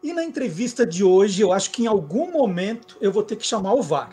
E na entrevista de hoje, eu acho que em algum momento eu vou ter que chamar o VAR,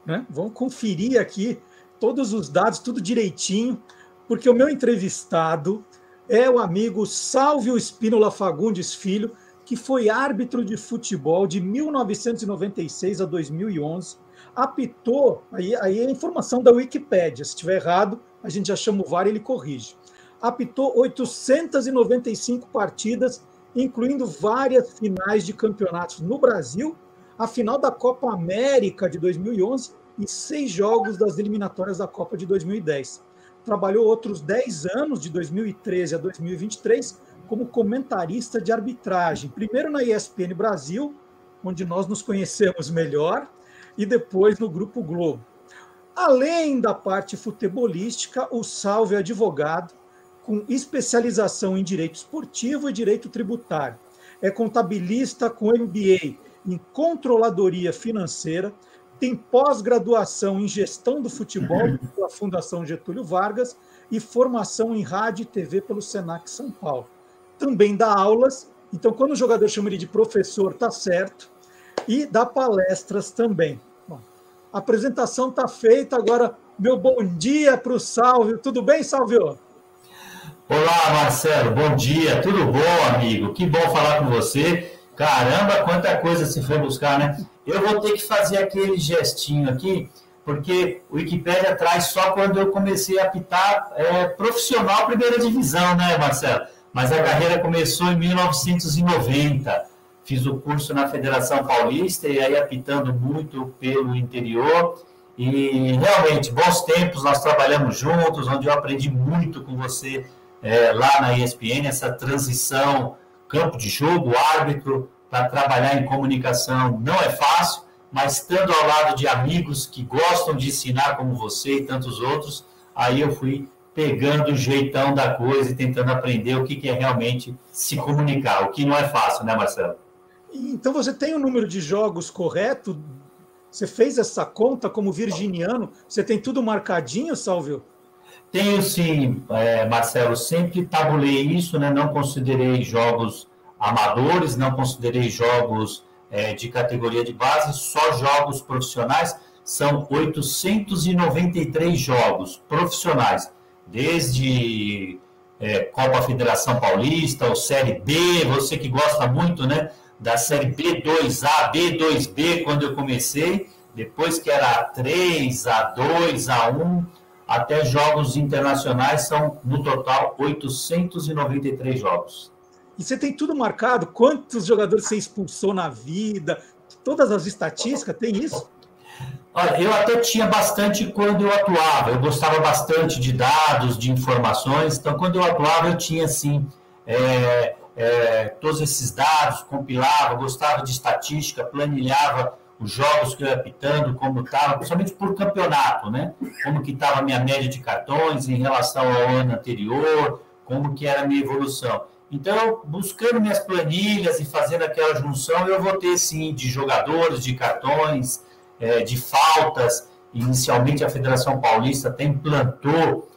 né? Vamos conferir aqui todos os dados, tudo direitinho, porque o meu entrevistado é o amigo Sálvio Spínola Fagundes Filho, que foi árbitro de futebol de 1996 a 2011, apitou, aí é a informação da Wikipédia, se estiver errado, a gente já chama o VAR e ele corrige. Apitou 895 partidas, incluindo várias finais de campeonatos no Brasil, a final da Copa América de 2011 e 6 jogos das eliminatórias da Copa de 2010. Trabalhou outros 10 anos, de 2013 a 2023, como comentarista de arbitragem, primeiro na ESPN Brasil, onde nós nos conhecemos melhor, e depois no Grupo Globo. Além da parte futebolística, o Sálvio é advogado, com especialização em direito esportivo e direito tributário. É contabilista com MBA em controladoria financeira, tem pós-graduação em gestão do futebol pela Fundação Getúlio Vargas e formação em rádio e TV pelo Senac São Paulo. Também dá aulas, então quando o jogador chama ele de professor, tá certo, e dá palestras também. Bom, a apresentação está feita, agora meu bom dia para o Sálvio. Tudo bem, Sálvio? Olá, Marcelo, bom dia, tudo bom, amigo? Que bom falar com você. Caramba, quanta coisa se foi buscar, né? Eu vou ter que fazer aquele gestinho aqui, porque o Wikipédia traz só quando eu comecei a apitar profissional primeira divisão, né, Marcelo? Mas a carreira começou em 1990. Fiz o curso na Federação Paulista e aí apitando muito pelo interior. E realmente, bons tempos, nós trabalhamos juntos, onde eu aprendi muito com você lá na ESPN, essa transição, campo de jogo, árbitro, para trabalhar em comunicação não é fácil, mas estando ao lado de amigos que gostam de ensinar como você e tantos outros, aí eu fui pegando o jeitão da coisa e tentando aprender o que é realmente se comunicar, o que não é fácil, né, Marcelo? Então você tem o número de jogos correto? Você fez essa conta como virginiano? Você tem tudo marcadinho, Sálvio? Tenho sim, Marcelo, sempre tabulei isso, né? Não considerei jogos amadores, não considerei jogos de categoria de base, só jogos profissionais. São 893 jogos profissionais, desde Copa Federação Paulista, ou Série B, você que gosta muito, né, da Série B2A, B2B, quando eu comecei, depois que era A3, A2, A1, até jogos internacionais, são, no total, 893 jogos. E você tem tudo marcado? Quantos jogadores você expulsou na vida? Todas as estatísticas, tem isso? Olha, eu até tinha bastante quando eu atuava. Eu gostava bastante de dados, de informações. Então, quando eu atuava, eu tinha, assim, todos esses dados, compilava, gostava de estatística, planilhava os jogos que eu ia apitando, como estava, principalmente por campeonato, né? Como que estava a minha média de cartões em relação ao ano anterior, como que era a minha evolução. Então, buscando minhas planilhas e fazendo aquela junção, eu vou ter, sim, de jogadores, de cartões, de faltas. Inicialmente, a Federação Paulista até implantou,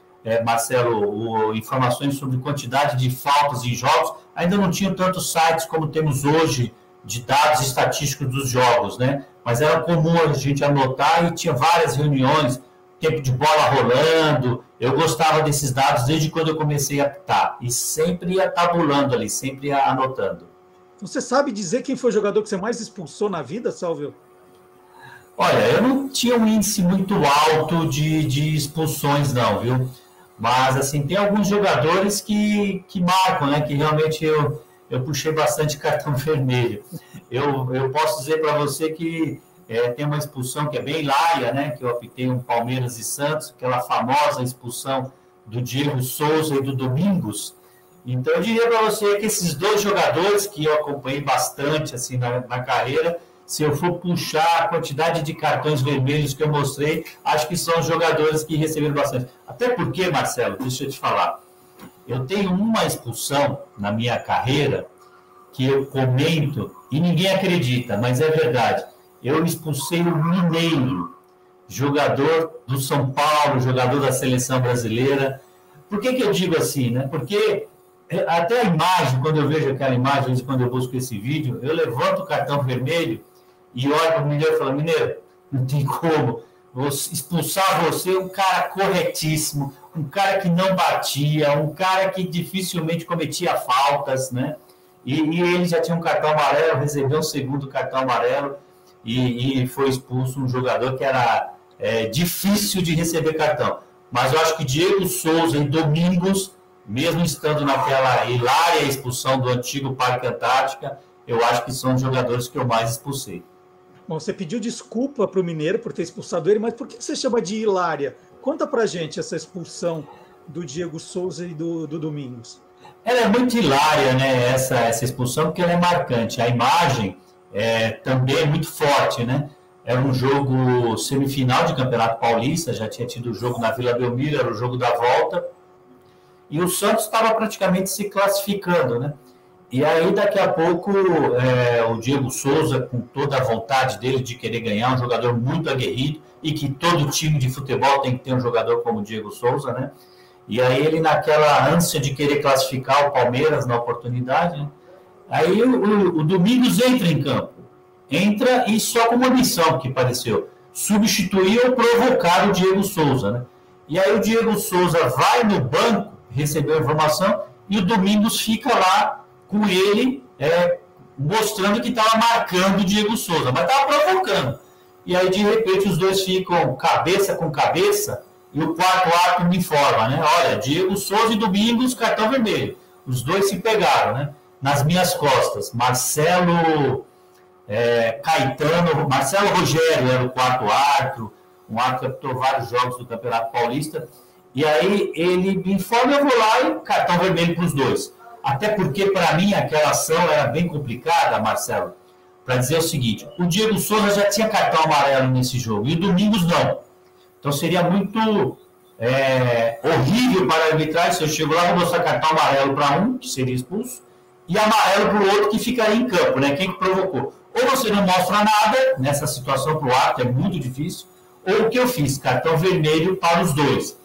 Marcelo, informações sobre quantidade de faltas em jogos. Ainda não tinham tantos sites como temos hoje, de dados estatísticos dos jogos, né? Mas era comum a gente anotar e tinha várias reuniões, tempo de bola rolando. Eu gostava desses dados desde quando eu comecei a apitar. E sempre ia tabulando ali, sempre ia anotando. Você sabe dizer quem foi o jogador que você mais expulsou na vida, Sálvio? Olha, eu não tinha um índice muito alto de expulsões, não, viu? Mas, assim, tem alguns jogadores que marcam, né? Que realmente eu puxei bastante cartão vermelho. Eu posso dizer para você que tem uma expulsão que é bem laia, né? Que eu apitei um Palmeiras e Santos, aquela famosa expulsão do Diego Souza e do Domingos. Então, eu diria para você que esses dois jogadores que eu acompanhei bastante assim, na carreira, se eu for puxar a quantidade de cartões vermelhos que eu mostrei, acho que são os jogadores que receberam bastante. Até porque, Marcelo, deixa eu te falar, eu tenho uma expulsão na minha carreira que eu comento e ninguém acredita, mas é verdade. Eu expulsei o Mineiro, jogador do São Paulo, jogador da seleção brasileira. Por que eu digo assim, né? Porque Até a imagem, quando eu vejo aquela imagem, quando eu busco esse vídeo, eu levanto o cartão vermelho e olho para o Mineiro e falo, Mineiro, não tem como expulsar você, um cara corretíssimo, um cara que não batia, um cara que dificilmente cometia faltas, né? E ele já tinha um cartão amarelo, recebeu um segundo cartão amarelo e foi expulso um jogador que era difícil de receber cartão. Mas eu acho que Diego Souza e Domingos, mesmo estando naquela hilária expulsão do antigo Parque Antártica, eu acho que são os jogadores que eu mais expulsei. Bom, você pediu desculpa para o Mineiro por ter expulsado ele, mas por que você chama de hilária? Conta pra gente essa expulsão do Diego Souza e do Domingos. Ela é muito hilária, né, essa expulsão, porque ela é marcante. A imagem também é muito forte, né? Era um jogo semifinal de Campeonato Paulista, já tinha tido o jogo na Vila Belmiro, era o jogo da volta, e o Santos estava praticamente se classificando, né? E aí, daqui a pouco, o Diego Souza, com toda a vontade dele de querer ganhar, um jogador muito aguerrido, e que todo time de futebol tem que ter um jogador como o Diego Souza, né? E aí ele, naquela ânsia de querer classificar o Palmeiras na oportunidade, né? Aí o Domingos entra em campo. Entra e só com uma missão que pareceu, substituir ou provocar o Diego Souza, né? E aí o Diego Souza vai no banco, recebeu a informação, e o Domingos fica lá com ele, mostrando que estava marcando o Diego Souza, mas estava provocando. E aí, de repente, os dois ficam cabeça com cabeça, e o quarto árbitro me informa, né? Olha, Diego Souza e Domingos, cartão vermelho. Os dois se pegaram, né? Nas minhas costas. Marcelo Rogério era o quarto árbitro, um árbitro que apitou vários jogos do Campeonato Paulista, e aí ele me informa, eu vou lá e cartão vermelho para os dois. Até porque, para mim, aquela ação era bem complicada, Marcelo, para dizer o seguinte, o Diego Souza já tinha cartão amarelo nesse jogo, e o Domingos não. Então seria muito horrível para a arbitragem se eu chego lá e vou mostrar cartão amarelo para um, que seria expulso, e amarelo para o outro, que ficaria em campo, né? Quem que provocou? Ou você não mostra nada nessa situação para o árbitro, é muito difícil, ou o que eu fiz, cartão vermelho para os dois.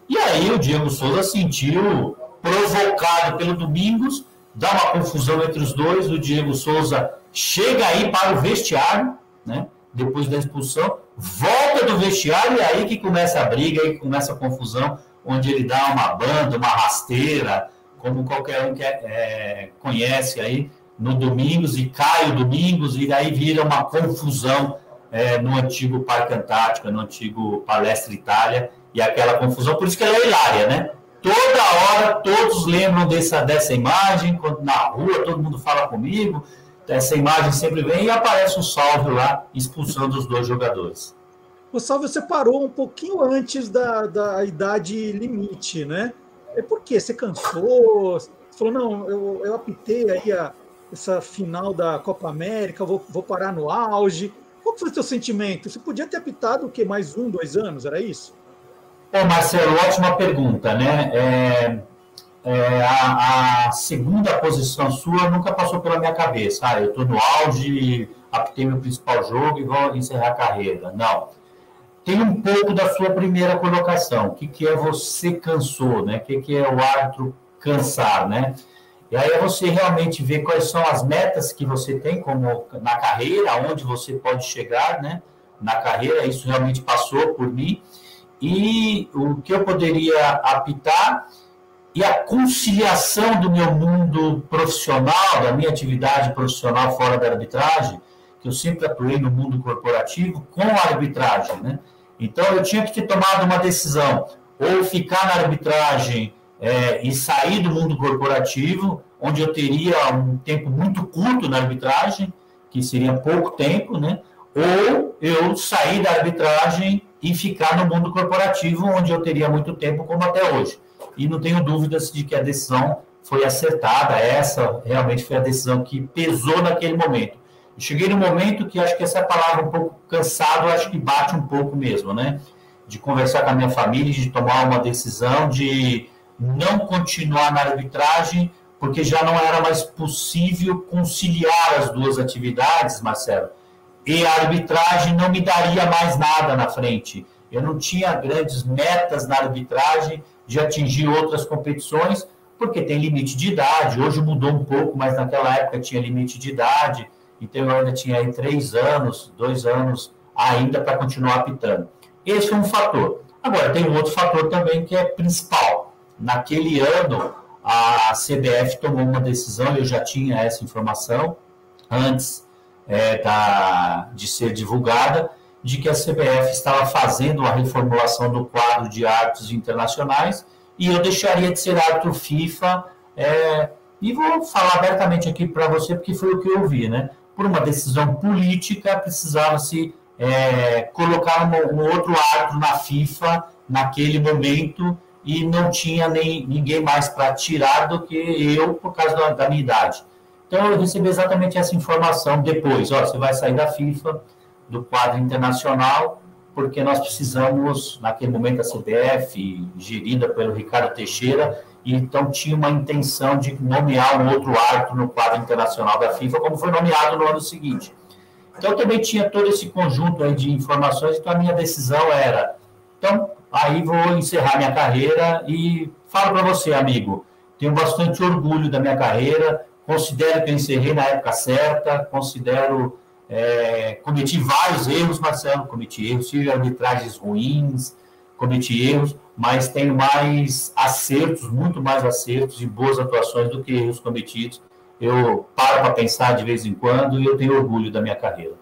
E aí o Diego Souza sentiu provocado pelo Domingos, dá uma confusão entre os dois, o Diego Souza chega aí para o vestiário, né? Depois da expulsão, volta do vestiário e aí que começa a briga, aí que começa a confusão, onde ele dá uma banda, uma rasteira, como qualquer um que conhece aí, no Domingos, e cai o Domingos, e aí vira uma confusão no antigo Parque Antártica, no antigo Palestra Itália, e aquela confusão, por isso que ela é hilária, né? Toda hora, todos lembram dessa imagem, quando na rua todo mundo fala comigo, essa imagem sempre vem e aparece o Salvio lá, expulsando os dois jogadores. O Salvio, você parou um pouquinho antes da idade limite, né? Por quê? Você cansou? Você falou, não, eu apitei aí essa final da Copa América, vou parar no auge. Qual foi o seu sentimento? Você podia ter apitado o quê? Mais 1, 2 anos, era isso? Marcelo, ótima pergunta, né? A segunda posição sua nunca passou pela minha cabeça. Eu estou no auge, apitei meu principal jogo e vou encerrar a carreira. Não. Tem um pouco da sua primeira colocação. O que é você cansou, né? O que é o árbitro cansar, né? E aí é você realmente ver quais são as metas que você tem como na carreira, aonde você pode chegar, né? Na carreira, isso realmente passou por mim. E o que eu poderia apitar e a conciliação do meu mundo profissional, da minha atividade profissional fora da arbitragem, que eu sempre atuei no mundo corporativo, com a arbitragem, né? Então, eu tinha que ter tomado uma decisão, ou ficar na arbitragem e sair do mundo corporativo, onde eu teria um tempo muito curto na arbitragem, que seria pouco tempo, né? Ou eu sair da arbitragem e ficar no mundo corporativo, onde eu teria muito tempo, como até hoje. E não tenho dúvidas de que a decisão foi acertada, essa realmente foi a decisão que pesou naquele momento. Eu cheguei no momento que acho que essa palavra um pouco cansado, acho que bate um pouco mesmo, né? De conversar com a minha família, de tomar uma decisão de não continuar na arbitragem, porque já não era mais possível conciliar as duas atividades, Marcelo. E a arbitragem não me daria mais nada na frente. Eu não tinha grandes metas na arbitragem de atingir outras competições, porque tem limite de idade. Hoje mudou um pouco, mas naquela época tinha limite de idade, então eu ainda tinha aí 3 anos, 2 anos ainda para continuar apitando. Esse é um fator. Agora, tem um outro fator também que é principal. Naquele ano, a CBF tomou uma decisão, eu já tinha essa informação antes de ser divulgada, de que a CBF estava fazendo uma reformulação do quadro de árbitros internacionais e eu deixaria de ser árbitro FIFA, e vou falar abertamente aqui para você, porque foi o que eu vi, né? Por uma decisão política, precisava-se colocar um outro árbitro na FIFA naquele momento e não tinha ninguém mais para tirar do que eu, por causa da minha idade. Então, eu recebi exatamente essa informação depois. Você vai sair da FIFA, do quadro internacional, porque nós precisamos, naquele momento, a CBF, gerida pelo Ricardo Teixeira, e então tinha uma intenção de nomear um outro árbitro no quadro internacional da FIFA, como foi nomeado no ano seguinte. Então, eu também tinha todo esse conjunto aí de informações, então a minha decisão era, então, aí vou encerrar minha carreira e falo para você, amigo, tenho bastante orgulho da minha carreira, considero que eu encerrei na época certa, considero, cometi vários erros, Marcelo, cometi erros, tive arbitragens ruins, cometi erros, mas tenho mais acertos, muito mais acertos e boas atuações do que erros cometidos. Eu paro para pensar de vez em quando e eu tenho orgulho da minha carreira.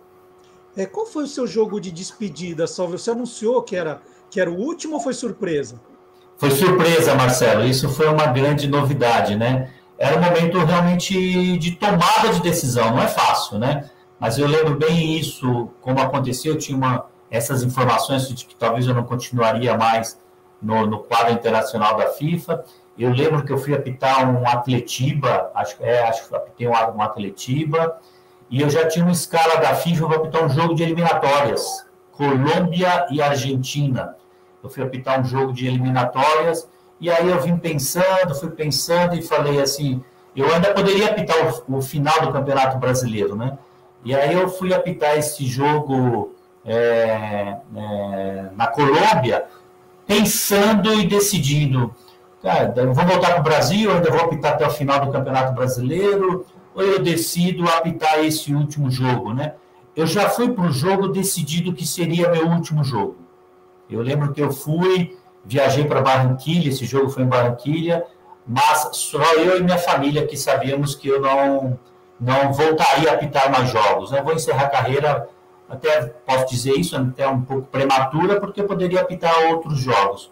Qual foi o seu jogo de despedida, Salve? Você anunciou que era o último ou foi surpresa? Foi surpresa, Marcelo. Isso foi uma grande novidade, né? Era um momento realmente de tomada de decisão. Não é fácil, né? Mas eu lembro bem isso, como aconteceu. Eu tinha essas informações de que talvez eu não continuaria mais no quadro internacional da FIFA. Eu lembro que eu fui apitar um Atletiba, acho que apitei um Atletiba, e eu já tinha uma escala da FIFA para apitar um jogo de eliminatórias, Colômbia e Argentina. Eu fui apitar um jogo de eliminatórias, e aí eu fui pensando e falei assim, eu ainda poderia apitar o final do Campeonato Brasileiro, né? E aí eu fui apitar esse jogo na Colômbia, pensando e decidindo, cara, eu vou voltar para o Brasil, eu ainda vou apitar até o final do Campeonato Brasileiro, ou eu decido apitar esse último jogo, né? Eu já fui para o jogo decidido que seria meu último jogo. Eu lembro que eu viajei para Barranquilha, esse jogo foi em Barranquilha, mas só eu e minha família que sabíamos que eu não voltaria a apitar mais jogos, né? Vou encerrar a carreira, até posso dizer isso, até um pouco prematura, porque eu poderia apitar outros jogos.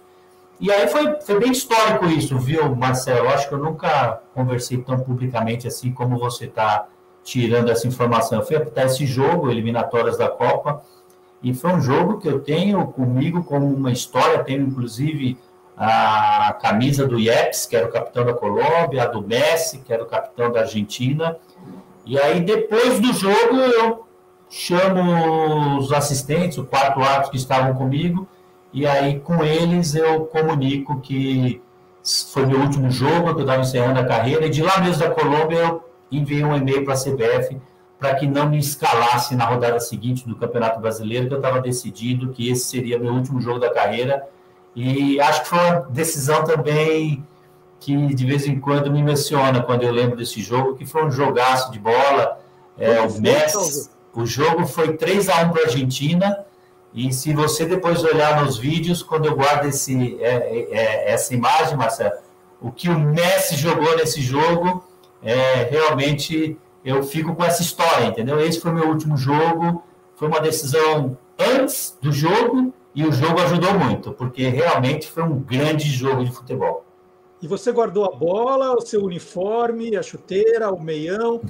E aí foi bem histórico isso, viu, Marcelo? Eu acho que eu nunca conversei tão publicamente assim como você está tirando essa informação. Eu fui apitar esse jogo, eliminatórias da Copa, e foi um jogo que eu tenho comigo como uma história. Tenho, inclusive, a camisa do Yepes, que era o capitão da Colômbia, a do Messi, que era o capitão da Argentina. E aí, depois do jogo, eu chamo os assistentes, os 4 árbitros que estavam comigo, e aí, com eles, eu comunico que foi meu último jogo, que eu estava encerrando a carreira, e de lá mesmo da Colômbia, eu enviei um e-mail para a CBF para que não me escalasse na rodada seguinte do Campeonato Brasileiro, que eu estava decidido que esse seria meu último jogo da carreira, e acho que foi uma decisão também que, de vez em quando, me emociona quando eu lembro desse jogo, que foi um jogaço de bola. O Messi, o jogo foi 3-1 para a Argentina. E se você depois olhar nos vídeos, quando eu guardo essa imagem, Marcelo, o que o Messi jogou nesse jogo, realmente eu fico com essa história, entendeu? Esse foi meu último jogo, foi uma decisão antes do jogo e o jogo ajudou muito, porque realmente foi um grande jogo de futebol. E você guardou a bola, o seu uniforme, a chuteira, o meião,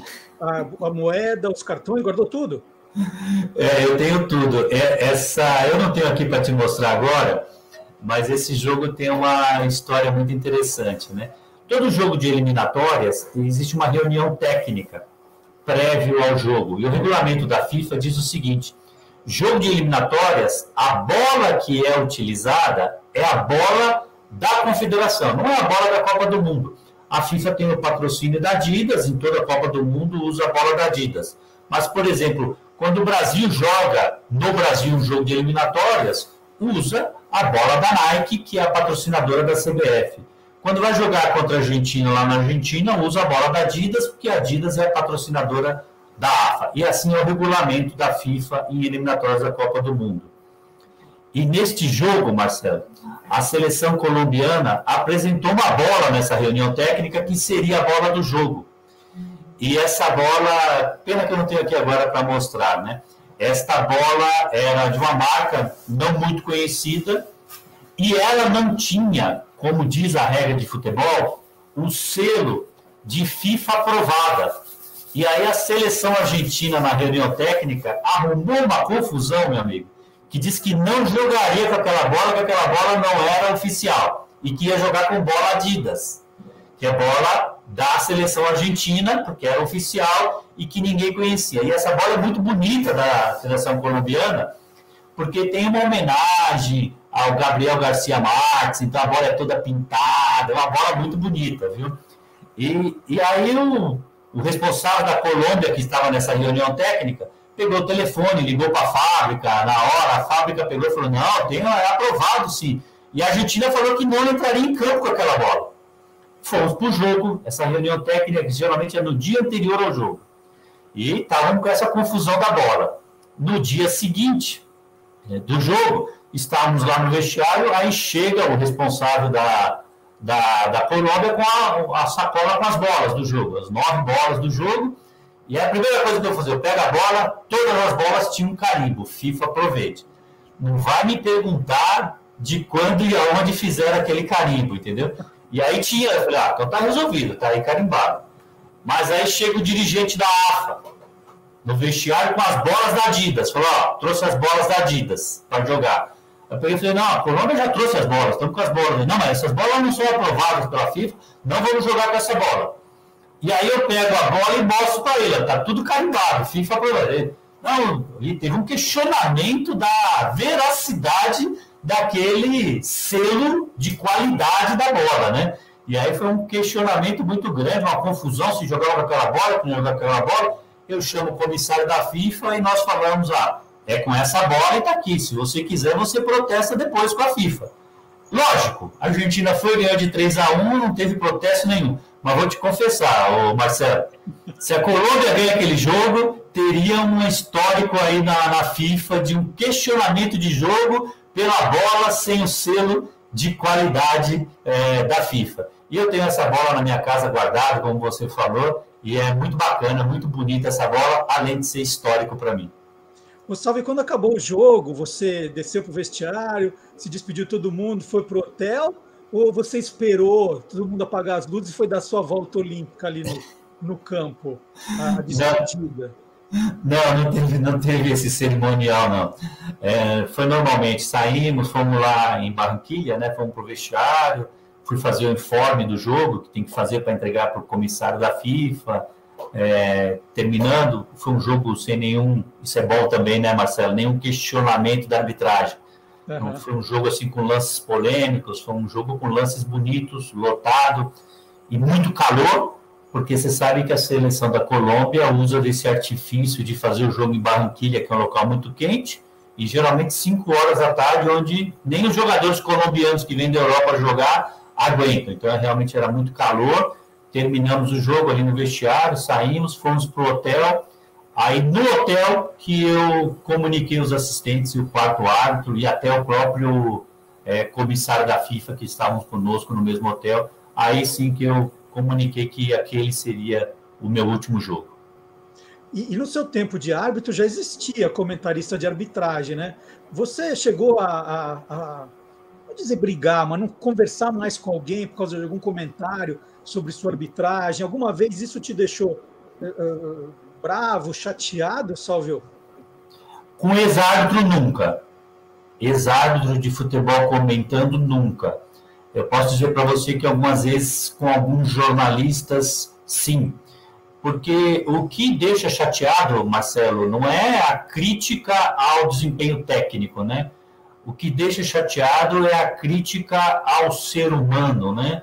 a moeda, os cartões, guardou tudo? Eu tenho tudo. Eu não tenho aqui para te mostrar agora, mas esse jogo tem uma história muito interessante, né? Todo jogo de eliminatórias existe uma reunião técnica prévio ao jogo. E o regulamento da FIFA diz o seguinte: jogo de eliminatórias, a bola que é utilizada é a bola da confederação, não é a bola da Copa do Mundo. A FIFA tem o patrocínio da Adidas, em toda a Copa do Mundo usa a bola da Adidas. Mas, por exemplo, quando o Brasil joga no Brasil um jogo de eliminatórias, usa a bola da Nike, que é a patrocinadora da CBF. Quando vai jogar contra a Argentina lá na Argentina, usa a bola da Adidas, porque a Adidas é a patrocinadora da AFA. E assim é o regulamento da FIFA em eliminatórias da Copa do Mundo. E neste jogo, Marcelo, a seleção colombiana apresentou uma bola nessa reunião técnica que seria a bola do jogo. E essa bola, pena que eu não tenho aqui agora para mostrar, né? Esta bola era de uma marca não muito conhecida e ela não tinha, como diz a regra de futebol, o selo de FIFA aprovada. E aí a seleção argentina, na reunião técnica, arrumou uma confusão, meu amigo, que disse que não jogaria com aquela bola, que aquela bola não era oficial, e que ia jogar com bola Adidas, que é bola da seleção argentina, porque era oficial e que ninguém conhecia. E essa bola é muito bonita da seleção colombiana, porque tem uma homenagem ao Gabriel Garcia Marques, então a bola é toda pintada, é uma bola muito bonita, viu? E aí o responsável da Colômbia, que estava nessa reunião técnica, pegou o telefone, ligou para a fábrica, na hora, a fábrica pegou e falou, não, é aprovado sim. E a Argentina falou que não entraria em campo com aquela bola. Fomos para o jogo, essa reunião técnica, que geralmente é no dia anterior ao jogo. E estávamos com essa confusão da bola. No dia seguinte do jogo, estávamos lá no vestiário, aí chega o responsável da Colômbia com a sacola com as bolas do jogo, as 9 bolas do jogo. E a primeira coisa que eu vou fazer, eu pego a bola, todas as bolas tinham um carimbo, FIFA Aproveite. Não vai me perguntar de quando e aonde fizeram aquele carimbo, entendeu? E aí tinha, eu falei, então tá resolvido, tá aí carimbado. Mas aí chega o dirigente da AFA, no vestiário com as bolas da Adidas, falou, trouxe as bolas da Adidas para jogar. Eu peguei e falei, não, a Colômbia já trouxe as bolas, estamos com as bolas. Não, mas essas bolas não são aprovadas pela FIFA, não vamos jogar com essa bola. E aí eu pego a bola e mostro para ele, tá tudo carimbado, FIFA aprovado. Não, e teve um questionamento da veracidade daquele selo de qualidade da bola, né? E aí foi um questionamento muito grande, uma confusão, se jogava com aquela bola, se não jogava com aquela bola. Eu chamo o comissário da FIFA e nós falamos, é com essa bola e tá aqui, se você quiser, você protesta depois com a FIFA. Lógico, a Argentina foi ganhar de 3-1, não teve protesto nenhum. Mas vou te confessar, Marcelo, se a Colômbia ganha aquele jogo, teria um histórico aí na FIFA de um questionamento de jogo pela bola sem o selo de qualidade da FIFA. E eu tenho essa bola na minha casa guardada, como você falou, e é muito bacana, muito bonita essa bola, além de ser histórico para mim. Salve, quando acabou o jogo, você desceu para o vestiário, se despediu de todo mundo, foi para o hotel, ou você esperou todo mundo apagar as luzes e foi dar sua volta olímpica ali no campo, a despedida? Não teve esse cerimonial, não. Foi normalmente, saímos, fomos lá em Barranquilla, né, fomos para o vestiário, fui fazer o informe do jogo, que tem que fazer para entregar para o comissário da FIFA, terminando, foi um jogo sem nenhum, isso é bom também, né, Marcelo, nenhum questionamento da arbitragem. Uhum. Foi um jogo assim com lances polêmicos, foi um jogo com lances bonitos, lotado e muito calor, porque você sabe que a seleção da Colômbia usa desse artifício de fazer o jogo em Barranquilla, que é um local muito quente, e geralmente 5 horas da tarde, onde nem os jogadores colombianos que vêm da Europa jogar aguentam. Então, realmente era muito calor. Terminamos o jogo ali no vestiário, saímos, fomos para o hotel. Aí, no hotel, que eu comuniquei os assistentes e o quarto árbitro e até o próprio comissário da FIFA, que estavam conosco no mesmo hotel. Aí sim que eu comuniquei que aquele seria o meu último jogo. E no seu tempo de árbitro já existia comentarista de arbitragem, né? Você chegou não dizer brigar, mas não conversar mais com alguém por causa de algum comentário sobre sua arbitragem? Alguma vez isso te deixou bravo, chateado, Salvio? Com ex-árbitro, nunca. Ex-árbitro de futebol comentando, nunca. Eu posso dizer para você que algumas vezes com alguns jornalistas, sim. Porque o que deixa chateado, Marcelo, não é a crítica ao desempenho técnico, né? O que deixa chateado é a crítica ao ser humano, né?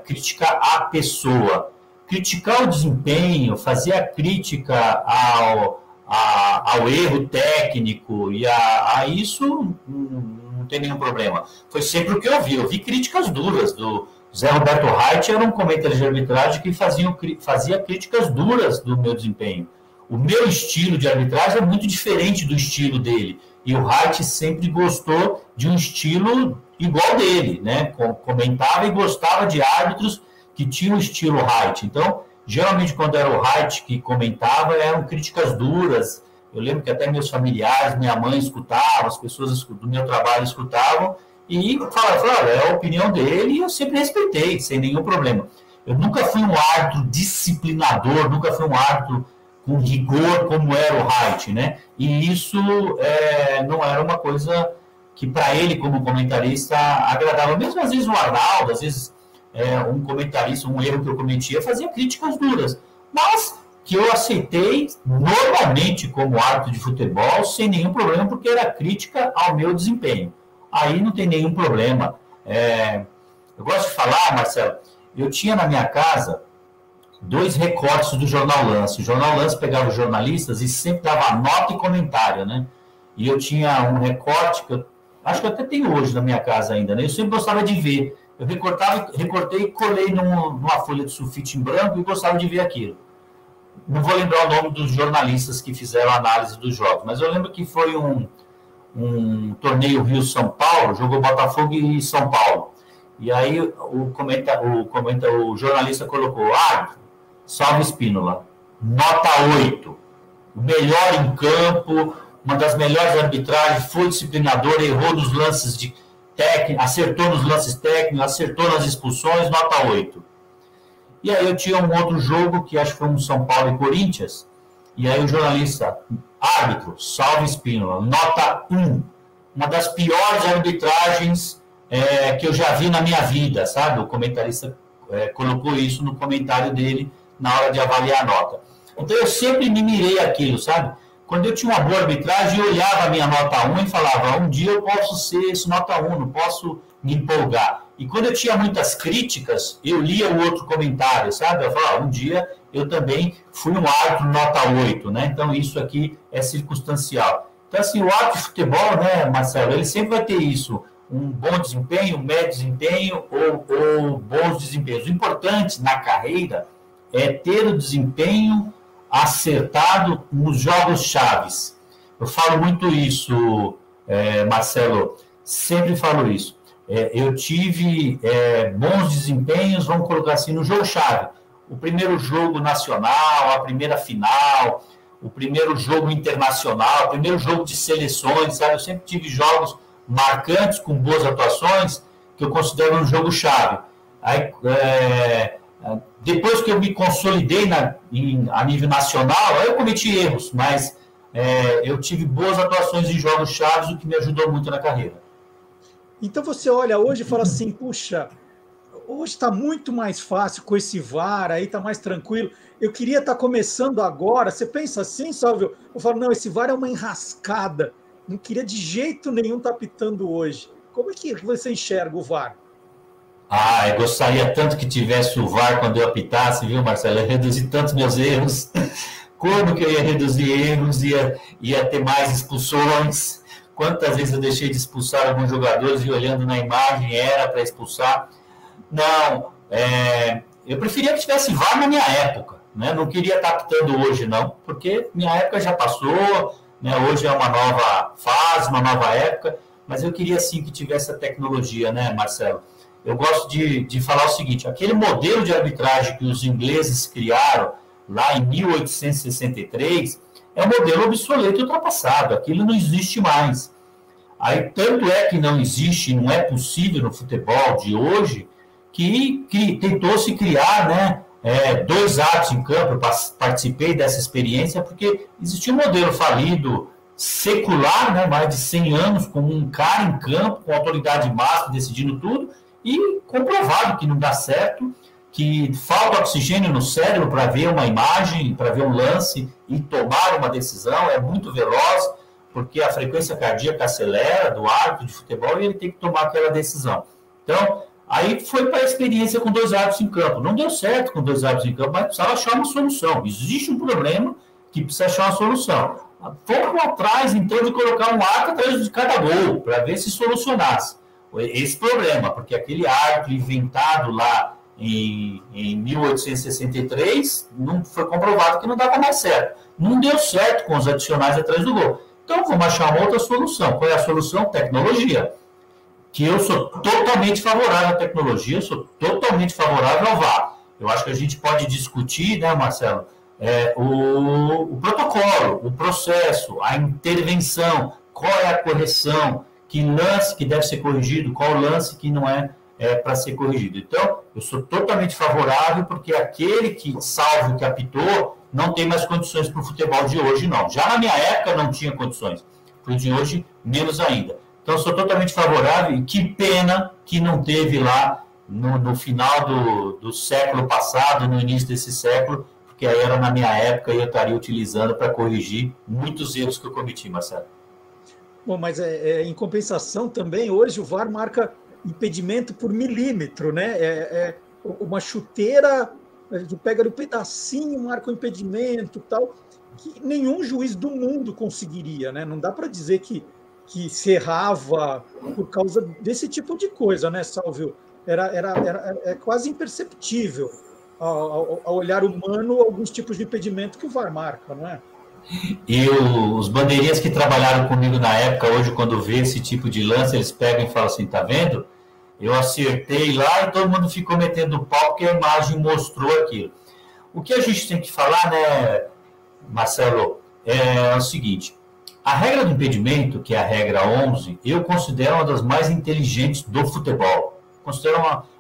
Criticar a pessoa. Criticar o desempenho, fazer a crítica ao erro técnico, e a isso não tem nenhum problema. Foi sempre o que eu vi. Eu vi críticas duras do Zé Roberto Reit, era um comentarista de arbitragem que fazia críticas duras do meu desempenho. O meu estilo de arbitragem é muito diferente do estilo dele. E o Reit sempre gostou de um estilo igual dele, né? Comentava e gostava de árbitros que tinham o estilo Reit. Então, geralmente, quando era o Reit que comentava, eram críticas duras. Eu lembro que até meus familiares, minha mãe escutavam, as pessoas do meu trabalho escutavam, e falavam, é a opinião dele, e eu sempre respeitei, sem nenhum problema. Eu nunca fui um árbitro disciplinador, nunca fui um árbitro com rigor como era o Reit, né? E isso não era uma coisa que para ele, como comentarista, agradava. Mesmo às vezes o Arnaldo, às vezes um comentarista, um erro que eu cometia, fazia críticas duras. Mas que eu aceitei normalmente como árbitro de futebol, sem nenhum problema, porque era crítica ao meu desempenho. Aí não tem nenhum problema. Eu gosto de falar, Marcelo, eu tinha na minha casa 2 recortes do Jornal Lance. O Jornal Lance pegava os jornalistas e sempre dava nota e comentário, né? E eu tinha um recorte que eu acho que eu até tenho hoje na minha casa ainda, né? Eu sempre gostava de ver. Eu recortei e colei numa folha de sulfite em branco e gostava de ver aquilo. Não vou lembrar o nome dos jornalistas que fizeram a análise dos jogos, mas eu lembro que foi um torneio Rio-São Paulo, jogou Botafogo e São Paulo. E aí o jornalista colocou, Salve Espínola, nota 8, o melhor em campo, uma das melhores arbitragens, foi disciplinador, errou nos lances de técnico, acertou nos lances técnicos, acertou nas expulsões, nota 8. E aí eu tinha um outro jogo, que acho que foi um São Paulo e Corinthians, e aí o jornalista, árbitro, Salve Espínola, nota 1. Uma das piores arbitragens que eu já vi na minha vida, sabe? O comentarista colocou isso no comentário dele na hora de avaliar a nota. Então eu sempre me mirei aquilo, sabe? Quando eu tinha uma boa arbitragem, eu olhava a minha nota 1 e falava, um dia eu posso ser esse nota 1, não posso me empolgar. E quando eu tinha muitas críticas, eu lia o outro comentário, sabe? Eu falava, um dia eu também fui um árbitro nota 8, né? Então isso aqui é circunstancial. Então assim, o árbitro de futebol, né, Marcelo, ele sempre vai ter isso, um bom desempenho, um médio desempenho ou bons desempenhos. O importante na carreira é ter o desempenho acertado nos jogos chaves. Eu falo muito isso, Marcelo, sempre falo isso. Eu tive bons desempenhos, vamos colocar assim, no jogo-chave. O primeiro jogo nacional, a primeira final, o primeiro jogo internacional, o primeiro jogo de seleções, sabe? Eu sempre tive jogos marcantes, com boas atuações, que eu considero um jogo-chave. Aí, depois que eu me consolidei a nível nacional, aí eu cometi erros, mas eu tive boas atuações em jogos chaves, o que me ajudou muito na carreira. Então você olha hoje e fala assim, puxa, hoje está muito mais fácil com esse VAR, aí está mais tranquilo. Eu queria estar começando agora. Você pensa assim, Salvio? Eu falo, não, esse VAR é uma enrascada. Não queria de jeito nenhum estar apitando hoje. Como é que você enxerga o VAR? Eu gostaria tanto que tivesse o VAR quando eu apitasse, viu, Marcelo? Eu ia reduzir tantos meus erros. Como que eu ia reduzir erros? Ia ter mais expulsões. Quantas vezes eu deixei de expulsar alguns jogadores e olhando na imagem era para expulsar? Não, eu preferia que tivesse VAR na minha época, né? Não queria estar apitando hoje, não, porque minha época já passou, né? Hoje é uma nova fase, uma nova época, mas eu queria sim que tivesse a tecnologia, né, Marcelo? Eu gosto de falar o seguinte, aquele modelo de arbitragem que os ingleses criaram lá em 1863 é um modelo obsoleto e ultrapassado, aquilo não existe mais. Aí, tanto é que não existe, não é possível no futebol de hoje, que tentou-se criar, né, 2 árbitros em campo. Eu participei dessa experiência, porque existia um modelo falido secular, né, mais de 100 anos, com um cara em campo, com autoridade máxima, decidindo tudo, e comprovado que não dá certo, que falta oxigênio no cérebro para ver uma imagem, para ver um lance e tomar uma decisão, é muito veloz, porque a frequência cardíaca acelera do árbitro de futebol e ele tem que tomar aquela decisão. Então, aí foi para a experiência com 2 árbitros em campo. Não deu certo com 2 árbitros em campo, mas precisava achar uma solução. Existe um problema que precisa achar uma solução. Fomos atrás, então, de colocar um arco atrás de cada gol, para ver se solucionasse esse problema, porque aquele arco inventado lá em 1863, não foi comprovado que não dava mais certo. Não deu certo com os adicionais atrás do gol. Então, vamos achar uma outra solução. Qual é a solução? Tecnologia. Que eu sou totalmente favorável à tecnologia, eu sou totalmente favorável ao VAR. Eu acho que a gente pode discutir, né, Marcelo, o protocolo, o processo, a intervenção, qual é a correção, que lance que deve ser corrigido, qual lance que não é para ser corrigido. Então, eu sou totalmente favorável, porque aquele que, salvo que apitou, não tem mais condições para o futebol de hoje, não. Já na minha época não tinha condições, para o de hoje, menos ainda. Então, eu sou totalmente favorável, e que pena que não teve lá no final do século passado, no início desse século, porque aí era na minha época e eu estaria utilizando para corrigir muitos erros que eu cometi, Marcelo. Bom, mas em compensação também, hoje o VAR marca impedimento por milímetro, né? Uma chuteira, a gente pega ali um pedacinho, marca o impedimento e tal, que nenhum juiz do mundo conseguiria, né? Não dá para dizer que se errava por causa desse tipo de coisa, né, Salvio? É quase imperceptível ao olhar humano alguns tipos de impedimento que o VAR marca, não é? E os bandeirinhas que trabalharam comigo na época, hoje, quando vê esse tipo de lance, eles pegam e falam assim, tá vendo? Eu acertei lá e todo mundo ficou metendo pau porque a imagem mostrou aquilo. O que a gente tem que falar, né, Marcelo, é o seguinte, a regra do impedimento, que é a regra 11, eu considero uma das mais inteligentes do futebol.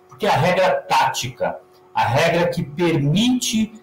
Porque é a regra tática, a regra que permite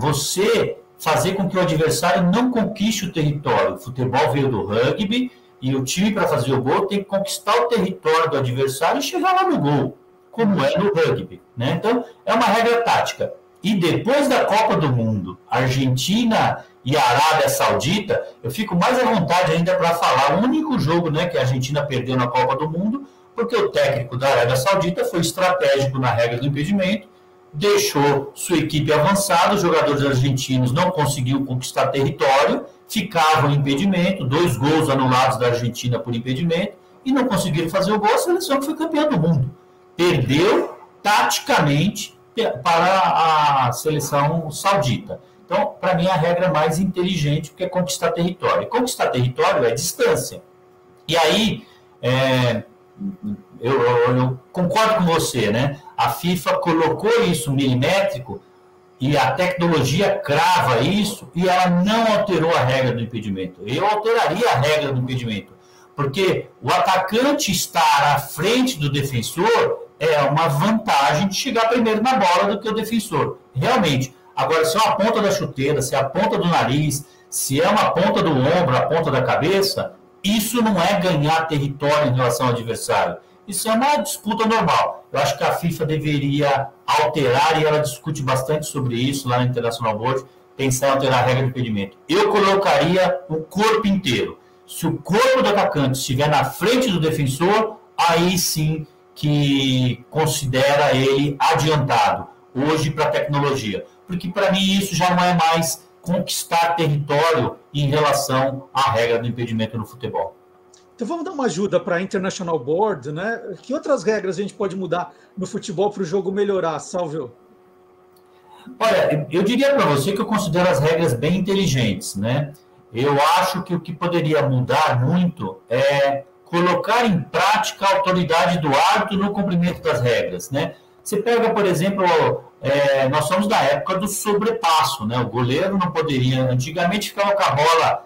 você fazer com que o adversário não conquiste o território. O futebol veio do rugby e o time, para fazer o gol, tem que conquistar o território do adversário e chegar lá no gol, como é no rugby, né? Então, é uma regra tática. E depois da Copa do Mundo, Argentina e Arábia Saudita, eu fico mais à vontade ainda para falar o único jogo, né, que a Argentina perdeu na Copa do Mundo, porque o técnico da Arábia Saudita foi estratégico na regra do impedimento, deixou sua equipe avançada, os jogadores argentinos não conseguiam conquistar território, ficavam em impedimento, 2 gols anulados da Argentina por impedimento, e não conseguiram fazer o gol, a seleção que foi campeã do mundo. Perdeu taticamente para a seleção saudita. Então, para mim, a regra mais inteligente que é conquistar território. E conquistar território é distância. E aí, eu concordo com você, né? A FIFA colocou isso milimétrico e a tecnologia crava isso e ela não alterou a regra do impedimento. Eu alteraria a regra do impedimento, porque o atacante estar à frente do defensor é uma vantagem de chegar primeiro na bola do que o defensor. Realmente. Agora, se é uma ponta da chuteira, se é a ponta do nariz, se é uma ponta do ombro, a ponta da cabeça, isso não é ganhar território em relação ao adversário. Isso é uma disputa normal. Eu acho que a FIFA deveria alterar, e ela discute bastante sobre isso lá no International Board, pensar em alterar a regra de impedimento. Eu colocaria o corpo inteiro. Se o corpo do atacante estiver na frente do defensor, aí sim que considera ele adiantado, hoje, para a tecnologia. Porque, para mim, isso já não é mais conquistar território em relação à regra do impedimento no futebol. Então vamos dar uma ajuda para a International Board, né? Que outras regras a gente pode mudar no futebol para o jogo melhorar, Salvio? Olha, eu diria para você que eu considero as regras bem inteligentes, né? Eu acho que o que poderia mudar muito é colocar em prática a autoridade do árbitro no cumprimento das regras, né? Você pega, por exemplo, nós somos da época do sobrepasso, né? O goleiro não poderia, antigamente ficava com a bola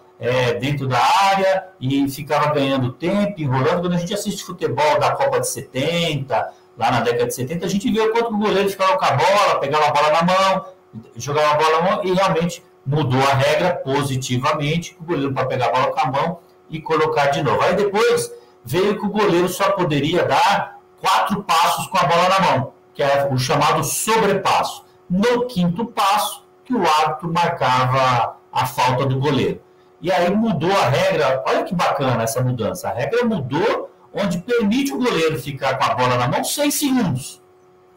dentro da área e ficava ganhando tempo, enrolando. Quando a gente assiste futebol da Copa de 70, lá na década de 70, a gente vê o quanto o goleiro ficava com a bola, pegava a bola na mão, jogava a bola na mão, e realmente mudou a regra positivamente, o goleiro para pegar a bola com a mão e colocar de novo. Aí depois veio que o goleiro só poderia dar 4 passos com a bola na mão, que é o chamado sobrepasso. No 5º passo, que o árbitro marcava a falta do goleiro. E aí mudou a regra, olha que bacana essa mudança, a regra mudou onde permite o goleiro ficar com a bola na mão 6 segundos.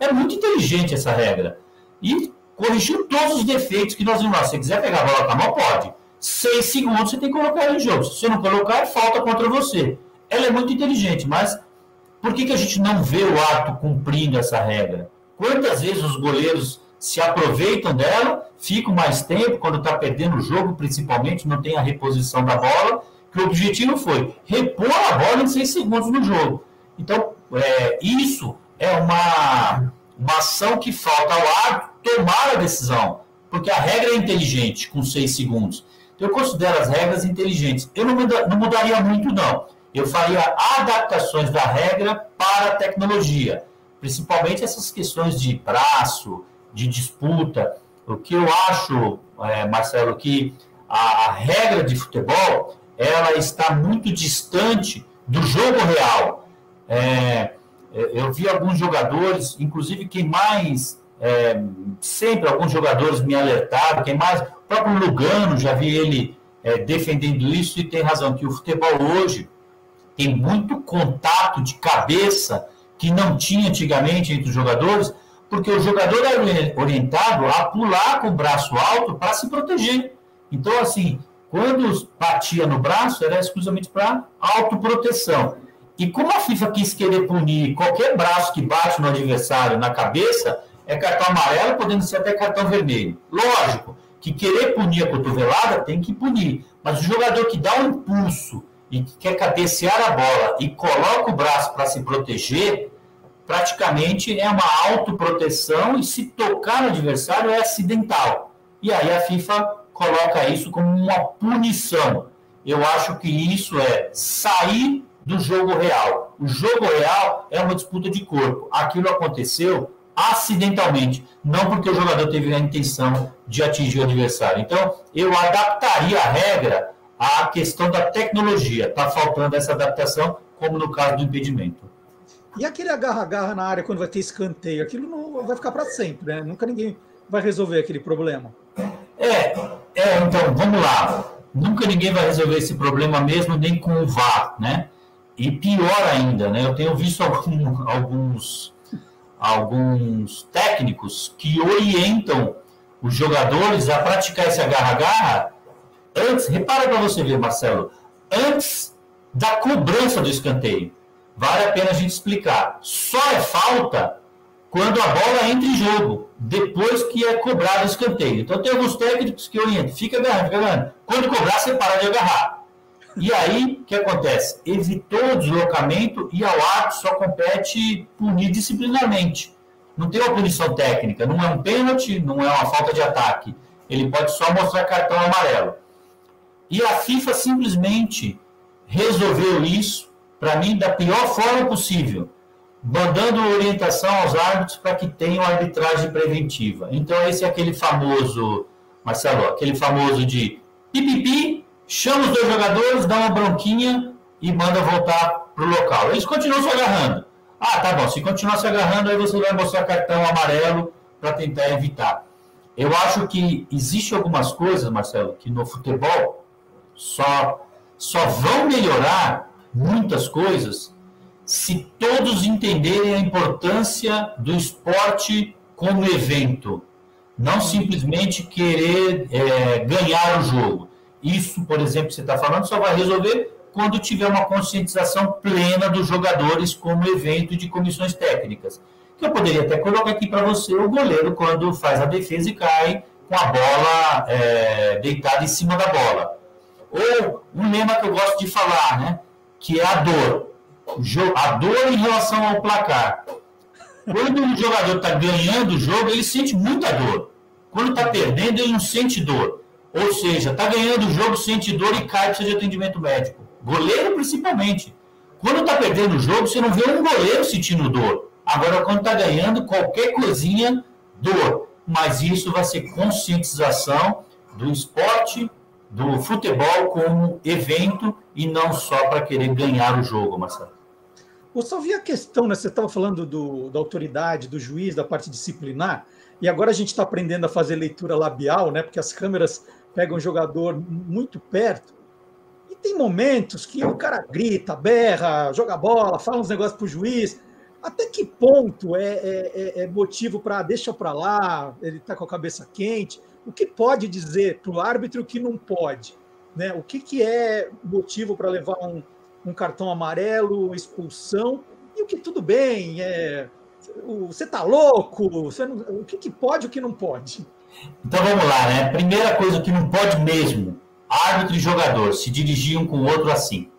É muito inteligente essa regra. E corrigiu todos os defeitos que nós vimos lá. Se você quiser pegar a bola com a mão, pode. 6 segundos você tem que colocar ela em jogo. Se você não colocar, falta contra você. Ela é muito inteligente, mas por que a gente não vê o árbitro cumprindo essa regra? Quantas vezes os goleiros se aproveitam dela, ficam mais tempo, quando está perdendo o jogo, principalmente, não tem a reposição da bola, que o objetivo foi repor a bola em 6 segundos no jogo. Então, isso é uma ação que falta ao árbitro tomar a decisão, porque a regra é inteligente, com 6 segundos. Então, eu considero as regras inteligentes. Eu não mudaria muito, não. Eu faria adaptações da regra para a tecnologia, principalmente essas questões de braço, de disputa. O que eu acho, Marcelo, que a regra de futebol ela está muito distante do jogo real. Eu vi alguns jogadores, inclusive quem mais, sempre alguns jogadores me alertaram, o próprio Lugano, já vi ele defendendo isso, e tem razão, que o futebol hoje tem muito contato de cabeça que não tinha antigamente entre os jogadores, porque o jogador era orientado a pular com o braço alto para se proteger. Então, assim, quando batia no braço, era exclusivamente para autoproteção. E como a FIFA quis querer punir qualquer braço que bate no adversário na cabeça, é cartão amarelo, podendo ser até cartão vermelho. Lógico que querer punir a cotovelada tem que punir, mas o jogador que dá um impulso e que quer cabecear a bola e coloca o braço para se proteger, praticamente é uma autoproteção, e se tocar no adversário é acidental. E aí a FIFA coloca isso como uma punição. Eu acho que isso é sair do jogo real. O jogo real é uma disputa de corpo. Aquilo aconteceu acidentalmente, não porque o jogador teve a intenção de atingir o adversário. Então, eu adaptaria a regra à questão da tecnologia. Está faltando essa adaptação, como no caso do impedimento. E aquele agarra-agarra na área quando vai ter escanteio? Aquilo não vai ficar para sempre, né? Nunca ninguém vai resolver aquele problema. Então, vamos lá. Nunca ninguém vai resolver esse problema mesmo, nem com o VAR, né? E pior ainda, né? Eu tenho visto alguns técnicos que orientam os jogadores a praticar esse agarra-agarra antes, repara para você ver, Marcelo, antes da cobrança do escanteio. Vale a pena a gente explicar. Só é falta quando a bola entra em jogo, depois que é cobrado o escanteio. Então tem alguns técnicos que orientam, fica agarrando. Quando cobrar, você para de agarrar. E aí, o que acontece? Evitou o deslocamento e ao árbitro só compete punir disciplinarmente. Não tem uma punição técnica, não é um pênalti, não é uma falta de ataque. Ele pode só mostrar cartão amarelo. E a FIFA simplesmente resolveu isso, para mim, da pior forma possível, mandando orientação aos árbitros para que tenham arbitragem preventiva. Então, esse é aquele famoso, Marcelo, aquele famoso de pipipi, chama os 2 jogadores, dá uma bronquinha e manda voltar para o local. Eles continuam se agarrando. Ah, tá bom, se continuar se agarrando, aí você vai mostrar cartão amarelo para tentar evitar. Eu acho que existe algumas coisas, Marcelo, que no futebol só vão melhorar muitas coisas se todos entenderem a importância do esporte como evento, não simplesmente querer ganhar o jogo. Isso, por exemplo, que você está falando, só vai resolver quando tiver uma conscientização plena dos jogadores como evento de comissões técnicas. Que eu poderia até colocar aqui para você o goleiro quando faz a defesa e cai com a bola deitada em cima da bola. Ou um lema que eu gosto de falar, né, que é a dor. A dor em relação ao placar. Quando o jogador está ganhando o jogo, ele sente muita dor. Quando está perdendo, ele não sente dor. Ou seja, está ganhando o jogo, sente dor e cai para de atendimento médico. Goleiro, principalmente. Quando está perdendo o jogo, você não vê um goleiro sentindo dor. Agora, quando está ganhando, qualquer coisinha, dor. Mas isso vai ser conscientização do esporte, do futebol como evento e não só para querer ganhar o jogo, Marcelo. Eu só vi a questão, né? Você estava falando da autoridade, do juiz, da parte disciplinar, e agora a gente está aprendendo a fazer leitura labial, né? Porque as câmeras pegam o jogador muito perto, e tem momentos que o cara grita, berra, joga bola, fala uns negócios para o juiz. Até que ponto é motivo para deixa para lá, ele está com a cabeça quente? o que pode dizer para o árbitro e o que não pode, né? O que é motivo para levar um cartão amarelo, expulsão, e o que tudo bem, você está louco, o que pode e o que não pode? Então vamos lá, né? Primeira coisa que não pode mesmo, árbitro e jogador se dirigir um com o outro assim.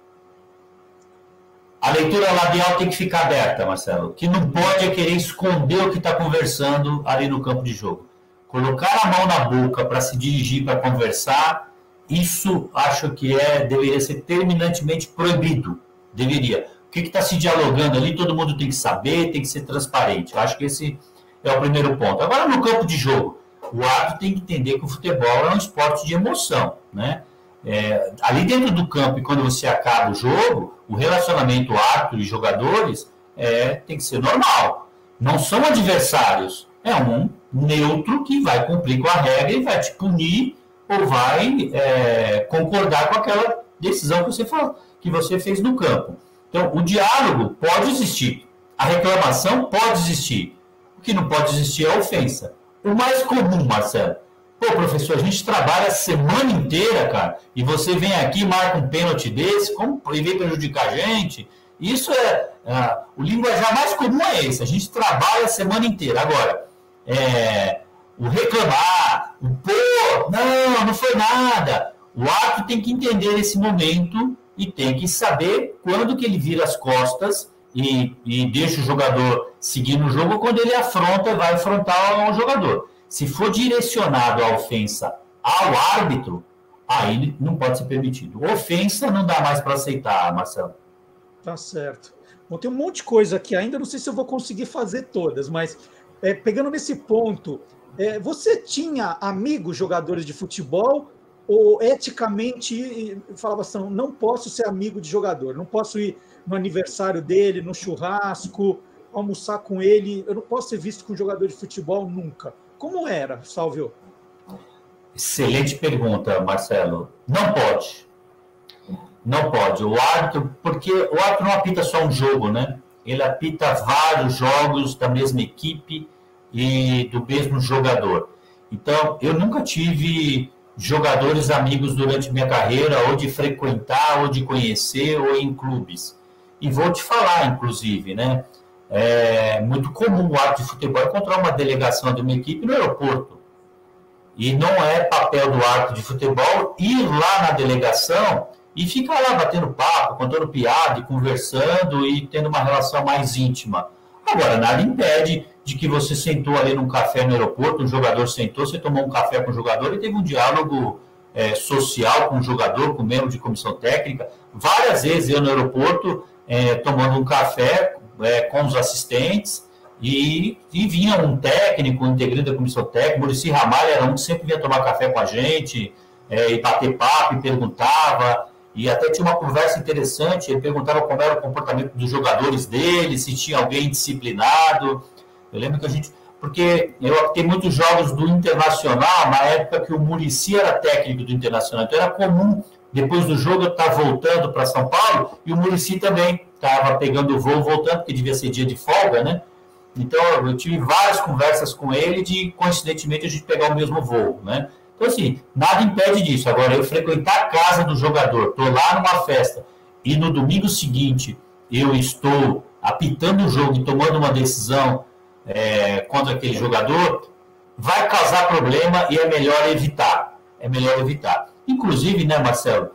A leitura labial tem que ficar aberta, Marcelo. O que não pode é querer esconder o que está conversando ali no campo de jogo. Colocar a mão na boca para se dirigir, para conversar, isso acho que deveria ser terminantemente proibido. Deveria. O que está se dialogando ali, todo mundo tem que saber, tem que ser transparente. Eu acho que esse é o primeiro ponto. Agora, no campo de jogo, o árbitro tem que entender que o futebol é um esporte de emoção, né? Ali dentro do campo, e quando você acaba o jogo, o relacionamento árbitro e jogadores tem que ser normal. Não são adversários. É um neutro que vai cumprir com a regra e vai te punir ou vai concordar com aquela decisão que você fez no campo. Então, o diálogo pode existir. A reclamação pode existir. O que não pode existir é a ofensa. O mais comum, Marcelo, pô, professor, a gente trabalha a semana inteira, cara, e você vem aqui, marca um pênalti desse, e vem prejudicar a gente. Isso o linguajar mais comum é esse, a gente trabalha a semana inteira. Agora, o reclamar, o pô, não foi nada. O árbitro tem que entender esse momento e tem que saber quando que ele vira as costas e deixa o jogador seguir no jogo, quando ele vai afrontar o jogador. Se for direcionado a ofensa ao árbitro, aí não pode ser permitido. Ofensa não dá mais para aceitar, Marcelo. Tá certo. Bom, tem um monte de coisa aqui ainda, não sei se eu vou conseguir fazer todas, mas pegando nesse ponto, você tinha amigos jogadores de futebol ou eticamente falava assim, não posso ser amigo de jogador, não posso ir no aniversário dele, no churrasco, almoçar com ele, eu não posso ser visto com jogador de futebol nunca. Como era, Salvio? Excelente pergunta, Marcelo. Não pode. Não pode. O árbitro, porque o árbitro não apita só um jogo, né? Ele apita vários jogos da mesma equipe e do mesmo jogador. Então, eu nunca tive jogadores amigos durante minha carreira, ou de frequentar, ou de conhecer, ou em clubes. E vou te falar, inclusive, né? É muito comum o árbitro de futebol encontrar uma delegação de uma equipe no aeroporto. E não é papel do árbitro de futebol ir lá na delegação e ficar lá batendo papo, contando piada e conversando e tendo uma relação mais íntima. Agora, nada impede de que você sentou ali num café no aeroporto, um jogador sentou, você tomou um café com o jogador e teve um diálogo social com o jogador, com o membro de comissão técnica. Várias vezes eu no aeroporto tomando um café com os assistentes e vinha um técnico, um integrante da comissão técnica, Muricy Ramalho era um que sempre vinha tomar café com a gente e bater papo e perguntava, e até tinha uma conversa interessante, ele perguntava como era o comportamento dos jogadores dele, se tinha alguém disciplinado. Eu lembro que porque eu tenho muitos jogos do Internacional, na época que o Muricy era técnico do Internacional, então era comum, depois do jogo eu estar voltando para São Paulo, e o Muricy também estava pegando o voo, voltando, porque devia ser dia de folga, né? Então eu tive várias conversas com ele de, coincidentemente, a gente pegar o mesmo voo, né? Então, assim, nada impede disso. Agora, eu frequentar a casa do jogador, estou lá numa festa, e no domingo seguinte eu estou apitando o jogo e tomando uma decisão contra aquele jogador, vai causar problema e é melhor evitar. É melhor evitar. Inclusive, né, Marcelo,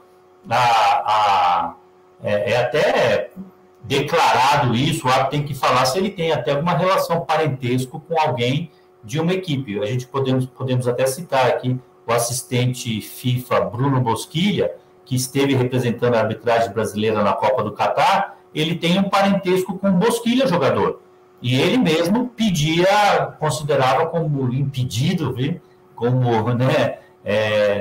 até declarado isso, o árbitro tem que falar se ele tem até alguma relação parentesco com alguém de uma equipe. A gente podemos até citar aqui o assistente FIFA Bruno Bosquilha, que esteve representando a arbitragem brasileira na Copa do Catar. Ele tem um parentesco com o Bosquilha, jogador. E ele mesmo considerava como impedido, viu? Como, né,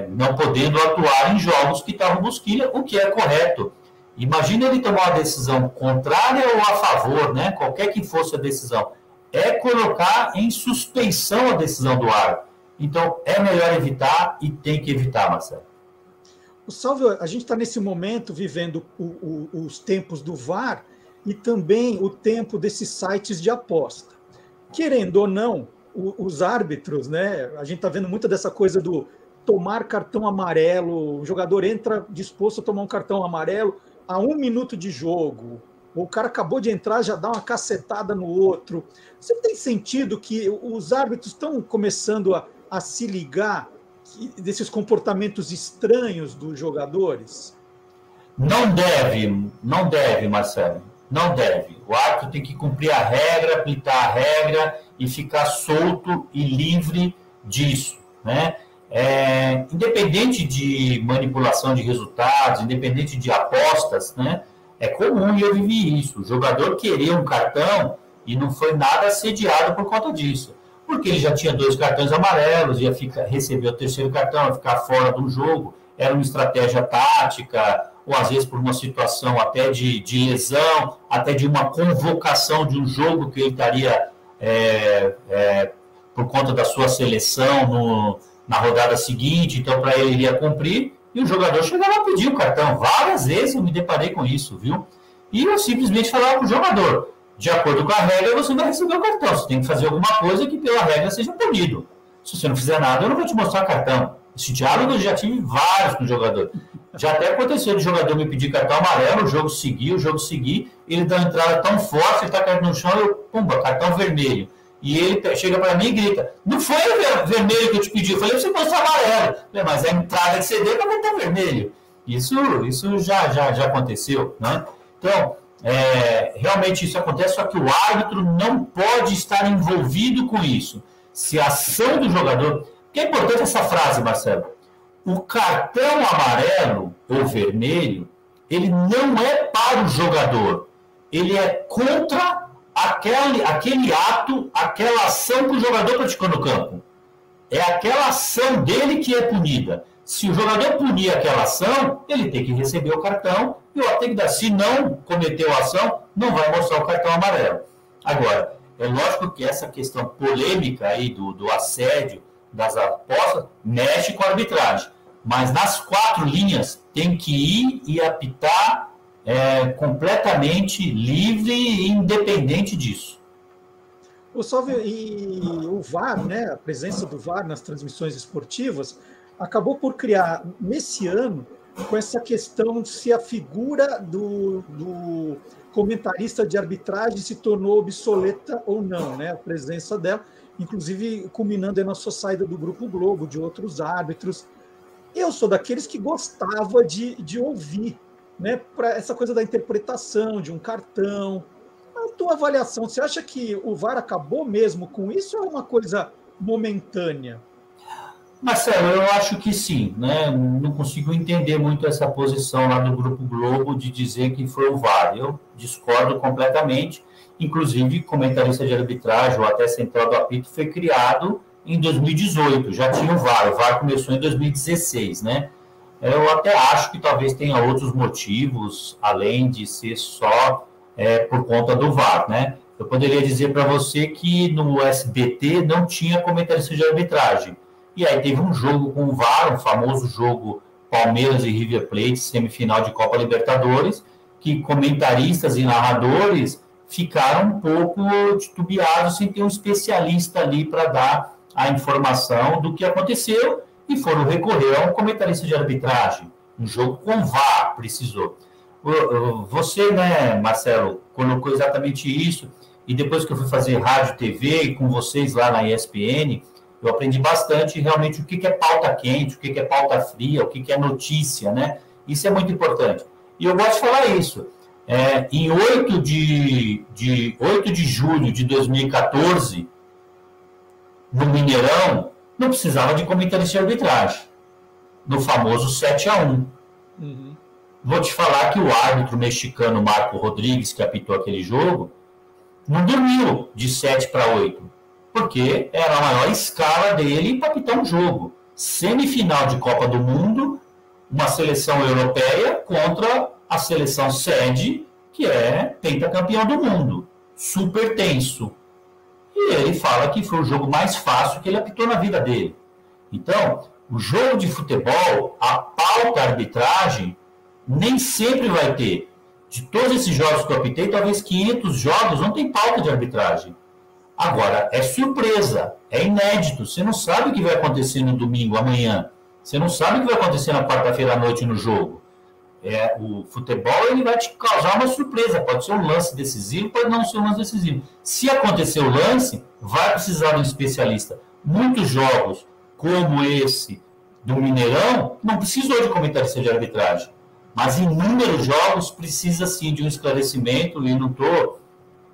não podendo atuar em jogos que estavam Bosquilha, o que é correto. Imagina ele tomar uma decisão contrária ou a favor, né? Qualquer que fosse a decisão. É colocar em suspensão a decisão do árbitro. Então, é melhor evitar e tem que evitar, Marcelo. O Salvio, a gente está nesse momento vivendo os tempos do VAR e também o tempo desses sites de aposta. Querendo ou não, os árbitros, né? A gente está vendo muito dessa coisa do tomar cartão amarelo, o jogador entra disposto a tomar um cartão amarelo a 1 minuto de jogo, o cara acabou de entrar, já dá uma cacetada no outro. Você tem sentido que os árbitros estão começando a se ligar desses comportamentos estranhos dos jogadores? Não deve, Marcelo, não deve. O árbitro tem que cumprir a regra, aplicar a regra e ficar solto e livre disso, né? Independente de manipulação de resultados, independente de apostas, né? É comum, e eu vivi isso, o jogador queria um cartão e não foi nada assediado por conta disso, porque ele já tinha 2 cartões amarelos, ia receber o 3º cartão, ia ficar fora do jogo, era uma estratégia tática, ou às vezes por uma situação até de lesão, até de uma convocação de um jogo que ele estaria por conta da sua seleção na rodada seguinte, então para ele iria cumprir, e o jogador chegava a pedir o cartão. Várias vezes eu me deparei com isso, viu? E eu simplesmente falava para o jogador, de acordo com a regra, você vai receber o cartão, você tem que fazer alguma coisa que pela regra seja punido. Se você não fizer nada, eu não vou te mostrar cartão. Esse diálogo eu já tive vários com o jogador. Já até aconteceu de o jogador me pedir cartão amarelo, o jogo seguir, ele dá uma entrada tão forte, ele está caindo no chão, eu, pumba, cartão vermelho. E ele chega para mim e grita, não foi o vermelho que eu te pedi, eu falei, você mostrou amarelo. Falei, mas a entrada que você deu também está vermelho. Isso já aconteceu, né? Então, realmente isso acontece, só que o árbitro não pode estar envolvido com isso. Se a ação do jogador... Que é importante essa frase, Marcelo. O cartão amarelo ou vermelho, ele não é para o jogador. Ele é contra aquele ato, aquela ação que o jogador praticou no campo. É aquela ação dele que é punida. Se o jogador punir aquela ação, ele tem que receber o cartão e o tem que dar. Se não cometeu a ação, não vai mostrar o cartão amarelo. Agora, é lógico que essa questão polêmica aí do assédio, das apostas, mexe com a arbitragem. Mas nas 4 linhas tem que ir e apitar completamente livre e independente disso. O Salvio, e o VAR, né, a presença do VAR nas transmissões esportivas, acabou por criar, nesse ano, com essa questão se a figura do comentarista de arbitragem se tornou obsoleta ou não, né, a presença dela, inclusive culminando na sua saída do Grupo Globo, de outros árbitros. Eu sou daqueles que gostava de ouvir, né, para essa coisa da interpretação de um cartão. A tua avaliação, você acha que o VAR acabou mesmo com isso ou é uma coisa momentânea? Marcelo, eu acho que sim, né? Não consigo entender muito essa posição lá do Grupo Globo de dizer que foi o VAR. Eu discordo completamente. Inclusive, comentarista de arbitragem ou até central do apito foi criado em 2018, já tinha o VAR começou em 2016, né? Eu até acho que talvez tenha outros motivos, além de ser só por conta do VAR, né? Eu poderia dizer para você que no SBT não tinha comentarista de arbitragem. E aí teve um jogo com o VAR, um famoso jogo Palmeiras e River Plate, semifinal de Copa Libertadores, que comentaristas e narradores ficaram um pouco titubeados sem ter um especialista ali para dar a informação do que aconteceu e foram recorrer a um comentarista de arbitragem. Um jogo com VAR precisou. Você, né, Marcelo, colocou exatamente isso, e depois que eu fui fazer rádio, TV, com vocês lá na ESPN, eu aprendi bastante realmente o que é pauta quente, o que é pauta fria, o que é notícia, né? Isso é muito importante. E eu gosto de falar isso. Em 8 de julho de 2014, no Mineirão, não precisava de comentarista de arbitragem, no famoso 7-1. Uhum. Vou te falar que o árbitro mexicano Marco Rodrigues, que apitou aquele jogo, não dormiu de 7 para 8, porque era a maior escala dele para apitar um jogo. Semifinal de Copa do Mundo, uma seleção europeia contra a seleção sede, que é pentacampeão do mundo. Super tenso. E ele fala que foi o jogo mais fácil que ele apitou na vida dele. Então, o jogo de futebol, a pauta arbitragem, nem sempre vai ter. De todos esses jogos que eu apitei, talvez 500 jogos não tem pauta de arbitragem. Agora, é surpresa, é inédito. Você não sabe o que vai acontecer no domingo, amanhã. Você não sabe o que vai acontecer na quarta-feira à noite no jogo. O futebol ele vai te causar uma surpresa. Pode ser um lance decisivo, pode não ser um lance decisivo. Se acontecer o lance, vai precisar de um especialista. Muitos jogos, como esse do Mineirão, não precisou de comentarista de arbitragem. Mas inúmeros jogos precisa sim de um esclarecimento, e não estou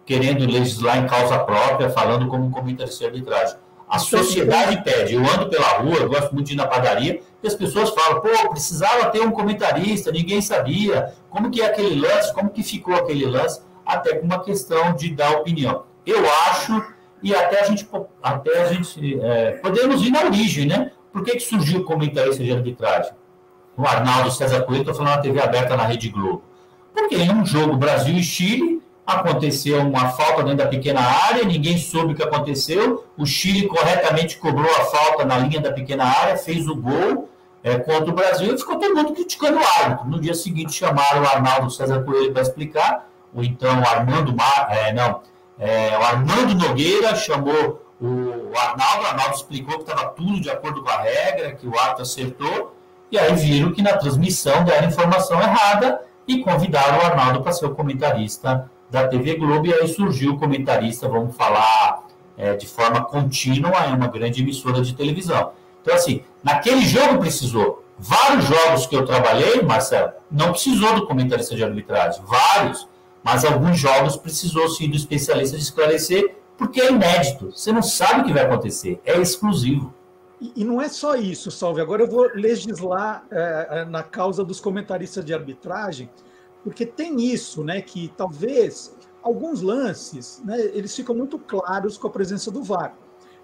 querendo legislar em causa própria, falando como um comentarista de arbitragem. A sociedade pede. Eu ando pela rua, eu gosto muito de ir na padaria, e as pessoas falam, pô, precisava ter um comentarista, ninguém sabia como que é aquele lance, como que ficou aquele lance, até com uma questão de dar opinião. Eu acho, e até a gente podemos ir na origem, né? Por que surgiu o comentarista de arbitragem? O Arnaldo César Coelho, estou falando na TV aberta na Rede Globo. Porque em um jogo Brasil e Chile, aconteceu uma falta dentro da pequena área, ninguém soube o que aconteceu, o Chile corretamente cobrou a falta na linha da pequena área, fez o gol contra o Brasil e ficou todo mundo criticando o árbitro. No dia seguinte chamaram o Arnaldo César Coelho para explicar, ou então o Armando Nogueira chamou o Arnaldo explicou que estava tudo de acordo com a regra, que o árbitro acertou, e aí viram que na transmissão deram informação errada e convidaram o Arnaldo para ser o comentarista da TV Globo, e aí surgiu o comentarista, vamos falar de forma contínua, é uma grande emissora de televisão. Então, assim, naquele jogo precisou. Vários jogos que eu trabalhei, Marcelo, não precisou do comentarista de arbitragem, vários, mas alguns jogos precisou sim do especialista de esclarecer, porque é inédito, você não sabe o que vai acontecer, é exclusivo. E não é só isso, Salve, agora eu vou legislar na causa dos comentaristas de arbitragem, porque tem isso, né, que talvez alguns lances, né, eles ficam muito claros com a presença do VAR.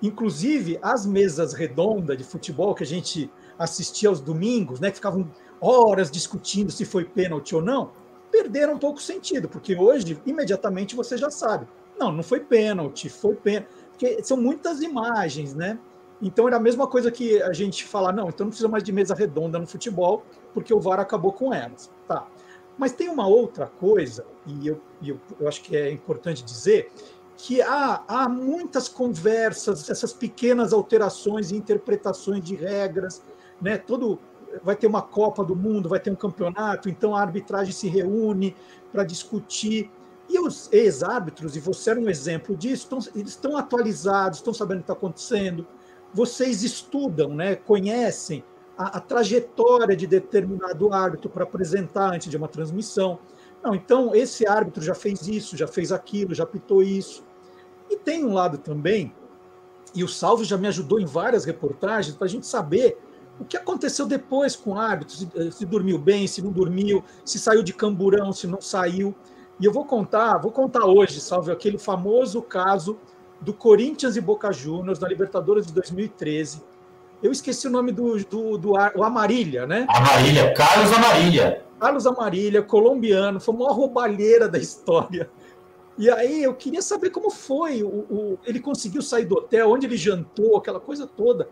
Inclusive, as mesas redondas de futebol que a gente assistia aos domingos, né, que ficavam horas discutindo se foi pênalti ou não, perderam um pouco o sentido, porque hoje, imediatamente, você já sabe. Não foi pênalti, foi pênalti. Porque são muitas imagens, né? Então, era a mesma coisa que a gente falar, não, então não precisa mais de mesa redonda no futebol, porque o VAR acabou com elas. Tá. Mas tem uma outra coisa, e eu acho que é importante dizer, que há muitas conversas, essas pequenas alterações e interpretações de regras, né? Vai ter uma Copa do Mundo, vai ter um campeonato, então a arbitragem se reúne para discutir. E os ex-árbitros, e você era um exemplo disso, eles estão atualizados, estão sabendo o que está acontecendo, vocês estudam, né? Conhecem a trajetória de determinado árbitro para apresentar antes de uma transmissão. Não, então, esse árbitro já fez isso, já fez aquilo, já apitou isso. E tem um lado também, e o Salve já me ajudou em várias reportagens, para a gente saber o que aconteceu depois com o árbitro, se dormiu bem, se não dormiu, se saiu de camburão, se não saiu. E eu vou contar hoje, Salve, aquele famoso caso do Corinthians e Boca Juniors na Libertadores de 2013. Eu esqueci o nome o Amarília, né? Amarília, Carlos Amarília. Carlos Amarília, colombiano, foi a maior roubalheira da história. E aí eu queria saber como foi. Ele conseguiu sair do hotel, onde ele jantou, aquela coisa toda.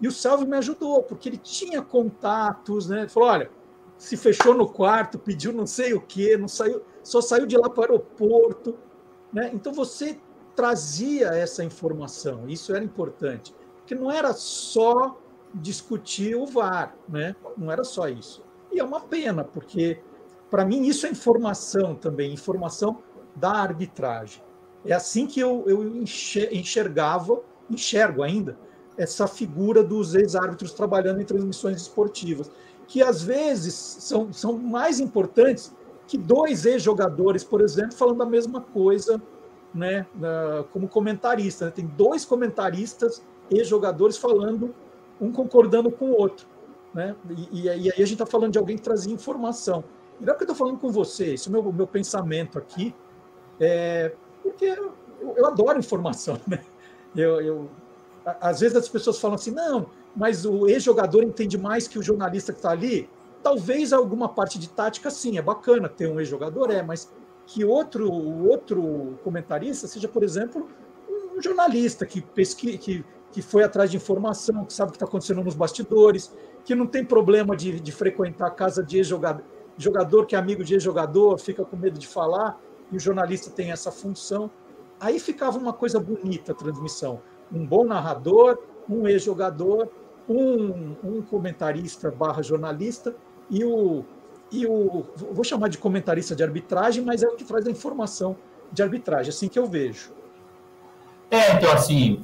E o Salve me ajudou, porque ele tinha contatos, né? Ele falou, olha, se fechou no quarto, pediu não sei o quê, não saiu, só saiu de lá para o aeroporto, né? Então você trazia essa informação, isso era importante. Porque não era só discutir o VAR, né? Não era só isso. E é uma pena, porque, para mim, isso é informação também, informação da arbitragem. É assim que eu enxergo ainda, essa figura dos ex-árbitros trabalhando em transmissões esportivas, que, às vezes, são mais importantes que dois ex-jogadores, por exemplo, falando a mesma coisa, né, como comentarista. Né? Tem dois comentaristas ex-jogadores falando, um concordando com o outro. Né? E aí a gente está falando de alguém que trazia informação. E não é porque eu estou falando com você, esse é o meu pensamento aqui, porque eu adoro informação. Né? Às vezes as pessoas falam assim, não, mas o ex-jogador entende mais que o jornalista que está ali. Talvez alguma parte de tática, sim, é bacana ter um ex-jogador, mas que o outro comentarista seja, por exemplo, um jornalista que foi atrás de informação, que sabe o que está acontecendo nos bastidores, que não tem problema de frequentar a casa de ex-jogador que é amigo de ex-jogador, fica com medo de falar, e o jornalista tem essa função. Aí ficava uma coisa bonita a transmissão. Um bom narrador, um ex-jogador, um comentarista barra jornalista vou chamar de comentarista de arbitragem, mas é o que traz a informação de arbitragem, assim que eu vejo. Então, assim,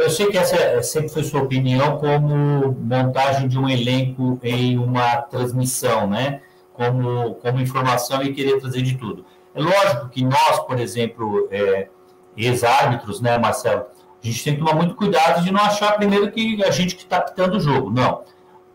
eu sei que essa sempre foi sua opinião como montagem de um elenco em uma transmissão, né? Como informação e querer trazer de tudo. É lógico que nós, por exemplo, ex-árbitros, né, Marcelo, a gente tem que tomar muito cuidado de não achar primeiro que a gente que está pitando o jogo, não.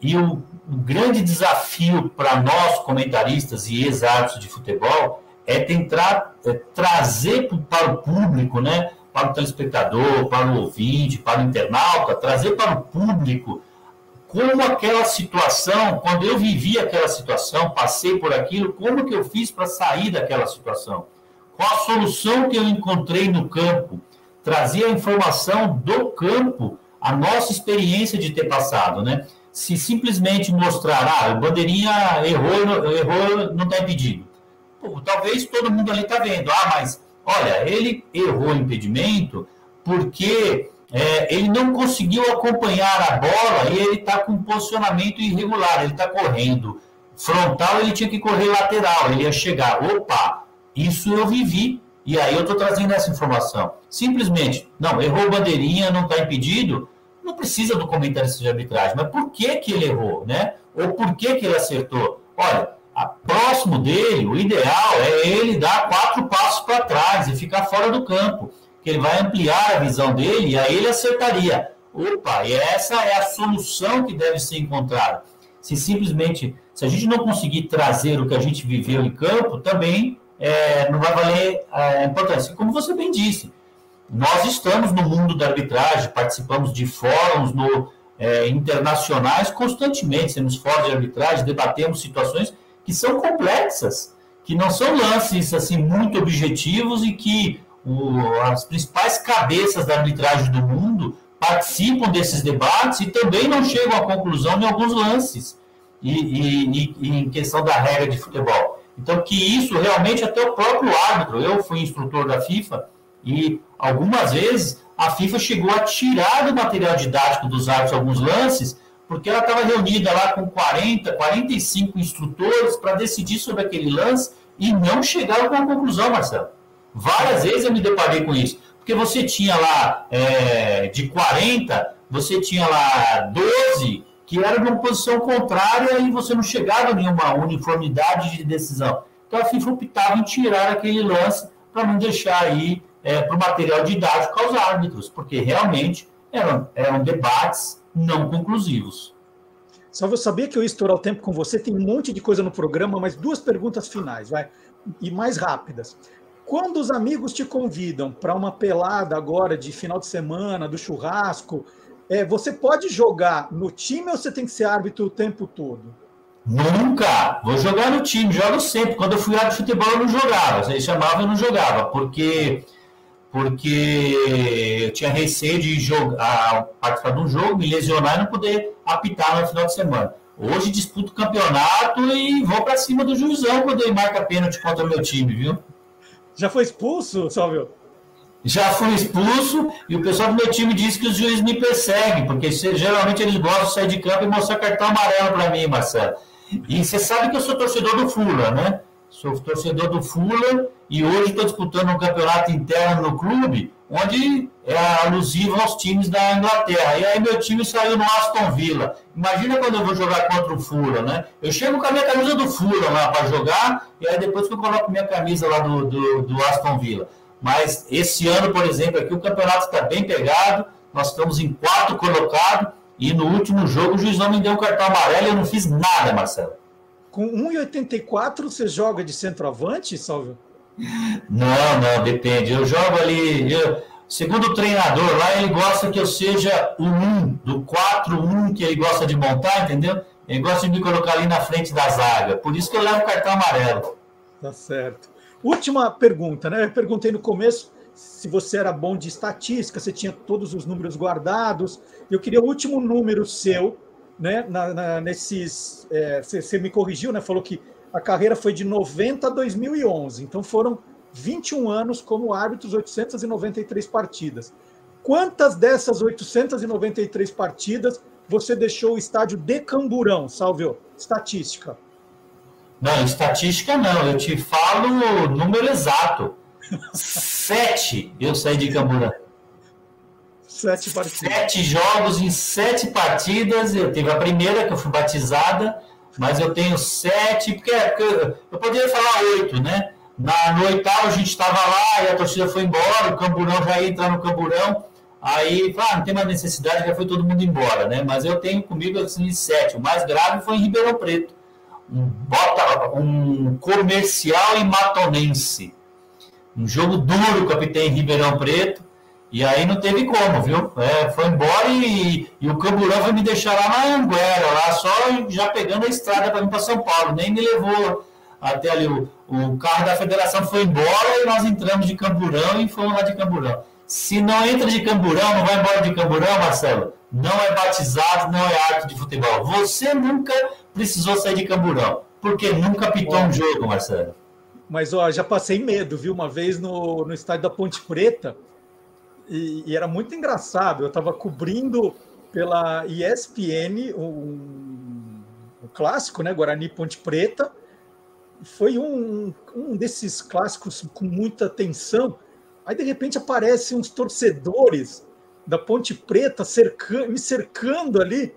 E o grande desafio para nós, comentaristas e ex-árbitros de futebol, é tentar trazer para o público, né, para o telespectador, para o ouvinte, para o internauta, trazer para o público como aquela situação, quando eu vivi aquela situação, passei por aquilo, como que eu fiz para sair daquela situação? Qual a solução que eu encontrei no campo? Trazer a informação do campo, a nossa experiência de ter passado, né? Se simplesmente mostrar, o bandeirinha errou, não está impedido. Pô, talvez todo mundo ali está vendo, mas olha, ele errou o impedimento porque ele não conseguiu acompanhar a bola e ele está com um posicionamento irregular, ele está correndo frontal, ele tinha que correr lateral, ele ia chegar, opa, isso eu vivi, e aí eu estou trazendo essa informação. Simplesmente, não, errou bandeirinha, não está impedido, não precisa do comentarista de arbitragem, mas por que ele errou, né? Ou por que ele acertou? Olha, próximo dele, o ideal é ele dar 4 passos para trás e ficar fora do campo, que ele vai ampliar a visão dele e aí ele acertaria. Opa, e essa é a solução que deve ser encontrada. Se a gente não conseguir trazer o que a gente viveu em campo, também não vai valer a importância. Como você bem disse, nós estamos no mundo da arbitragem, participamos de fóruns internacionais constantemente, temos fóruns de arbitragem, debatemos situações que são complexas, que não são lances assim, muito objetivos e que as principais cabeças da arbitragem do mundo participam desses debates e também não chegam à conclusão em alguns lances e em questão da regra de futebol. Então, que isso realmente até o próprio árbitro, eu fui instrutor da FIFA e algumas vezes a FIFA chegou a tirar do material didático dos árbitros alguns lances porque ela estava reunida lá com 40, 45 instrutores para decidir sobre aquele lance e não chegaram com a conclusão, Marcelo. Várias vezes eu me deparei com isso, porque você tinha lá, de 40, você tinha lá 12 que eram de uma posição contrária e você não chegava a nenhuma uniformidade de decisão. Então a FIFA optava em tirar aquele lance para não deixar aí para o material didático aos árbitros, porque realmente eram debates não conclusivos. Só vou saber que eu ia estourar o tempo com você, tem um monte de coisa no programa, mas 2 perguntas finais, vai, e mais rápidas. Quando os amigos te convidam para uma pelada agora de final de semana, do churrasco, você pode jogar no time ou você tem que ser árbitro o tempo todo? Nunca! Vou jogar no time, jogo sempre. Quando eu fui árbitro de futebol eu não jogava, eles chamavam e eu não jogava, porque eu tinha receio de participar de um jogo, me lesionar e não poder apitar no final de semana. Hoje disputo o campeonato e vou para cima do juizão quando ele marca pênalti contra o meu time, viu? Já foi expulso, Sálvio? Já fui expulso e o pessoal do meu time disse que os juízes me perseguem, porque geralmente eles gostam de sair de campo e mostrar cartão amarelo para mim, Marcelo. E você sabe que eu sou torcedor do Fulham, né? Sou torcedor do Fulham e hoje estou disputando um campeonato interno no clube, onde é alusivo aos times da Inglaterra. E aí meu time saiu no Aston Villa. Imagina quando eu vou jogar contra o Fulham, né? Eu chego com a minha camisa do Fulham lá para jogar, e aí depois que eu coloco minha camisa lá do Aston Villa. Mas esse ano, por exemplo, aqui o campeonato está bem pegado, nós estamos em 4º colocado, e no último jogo o juiz não me deu um cartão amarelo e eu não fiz nada, Marcelo. Com 1,84 você joga de centroavante, Sálvio? Não, depende. Eu jogo ali. Segundo o treinador lá, ele gosta que eu seja o 1, do 4-1 que ele gosta de montar, entendeu? Ele gosta de me colocar ali na frente da zaga. Por isso que eu levo o cartão amarelo. Tá certo. Última pergunta, né? Eu perguntei no começo se você era bom de estatística, você tinha todos os números guardados. Eu queria o último número seu, né? Você me corrigiu, né? Falou que a carreira foi de 90 a 2011. Então foram 21 anos como árbitro, 893 partidas. Quantas dessas 893 partidas você deixou o estádio de Camburão, Salvio? Estatística. Não, estatística não, eu te falo o número exato. 7 eu saí de Camburão. 7 partidas. 7 jogos em 7 partidas. Eu tive a primeira, que eu fui batizada, mas eu tenho 7, porque eu poderia falar 8, né? No oitavo a gente estava lá e a torcida foi embora, o Camburão já ia entrar no Camburão. Aí, não tem mais necessidade, já foi todo mundo embora, né? Mas eu tenho comigo assim, 7. O mais grave foi em Ribeirão Preto. Um Comercial e Matonense. Um jogo duro que eu pitei em Ribeirão Preto. E aí não teve como, viu? Foi embora e o Camburão vai me deixar lá na Anguera, lá só já pegando a estrada para vir para São Paulo. Nem me levou até ali. O carro da federação foi embora e nós entramos de Camburão e fomos lá de Camburão. Se não entra de Camburão, não vai embora de Camburão, Marcelo, não é batizado, não é árbitro de futebol. Você nunca precisou sair de Camburão, porque nunca pitou um jogo, Marcelo. Mas, já passei medo, viu? Uma vez no estádio da Ponte Preta, e era muito engraçado. Eu estava cobrindo pela ESPN o clássico, né? Guarani Ponte Preta. Foi um desses clássicos com muita tensão. Aí, de repente, aparecem uns torcedores da Ponte Preta me cercando ali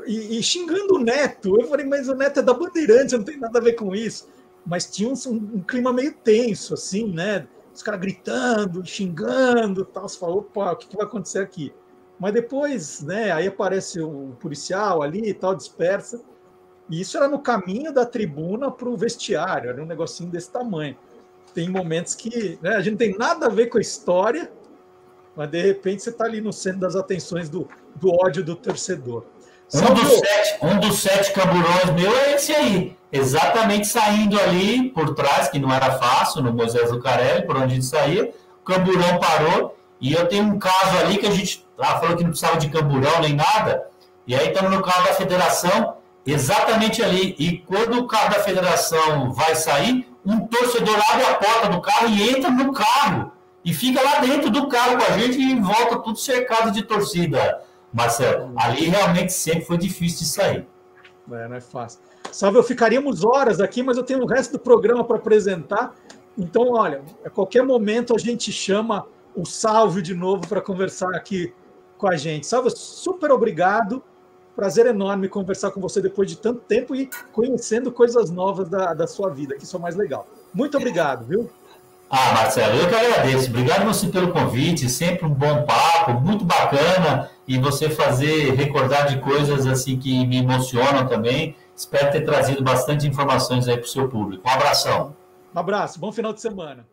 e xingando o Neto. Eu falei, mas o Neto é da Bandeirantes, não tem nada a ver com isso. Mas tinha um clima meio tenso, assim, né? Os caras gritando, xingando, tal. Você fala, opa, o que vai acontecer aqui? Mas depois, né? Aí aparece o policial ali e tal, dispersa. E isso era no caminho da tribuna para o vestiário, era um negocinho desse tamanho. Tem momentos que, né, a gente não tem nada a ver com a história, mas de repente você está ali no centro das atenções do ódio do torcedor. Um dos 7 Camburões meu é esse aí, exatamente saindo ali por trás, que não era fácil, no Moisés Lucarelli, por onde a gente saía, o Camburão parou, e eu tenho um caso ali que a gente falou que não precisava de Camburão nem nada, e aí estamos no carro da federação, exatamente ali, e quando o carro da federação vai sair, um torcedor abre a porta do carro e entra no carro, e fica lá dentro do carro com a gente e volta tudo cercado de torcida, Marcelo. Ali realmente sempre foi difícil de sair. Não é fácil. Salve, ficaríamos horas aqui, mas eu tenho o resto do programa para apresentar. Então, olha, a qualquer momento a gente chama o Salve de novo para conversar aqui com a gente. Salve, super obrigado. Prazer enorme conversar com você depois de tanto tempo e conhecendo coisas novas da sua vida, que isso é o mais legal. Muito obrigado, viu? Marcelo, eu que agradeço. Obrigado você pelo convite, sempre um bom papo, muito bacana, e você fazer recordar de coisas assim que me emocionam também. Espero ter trazido bastante informações aí para o seu público. Um abração. Um abraço, bom final de semana.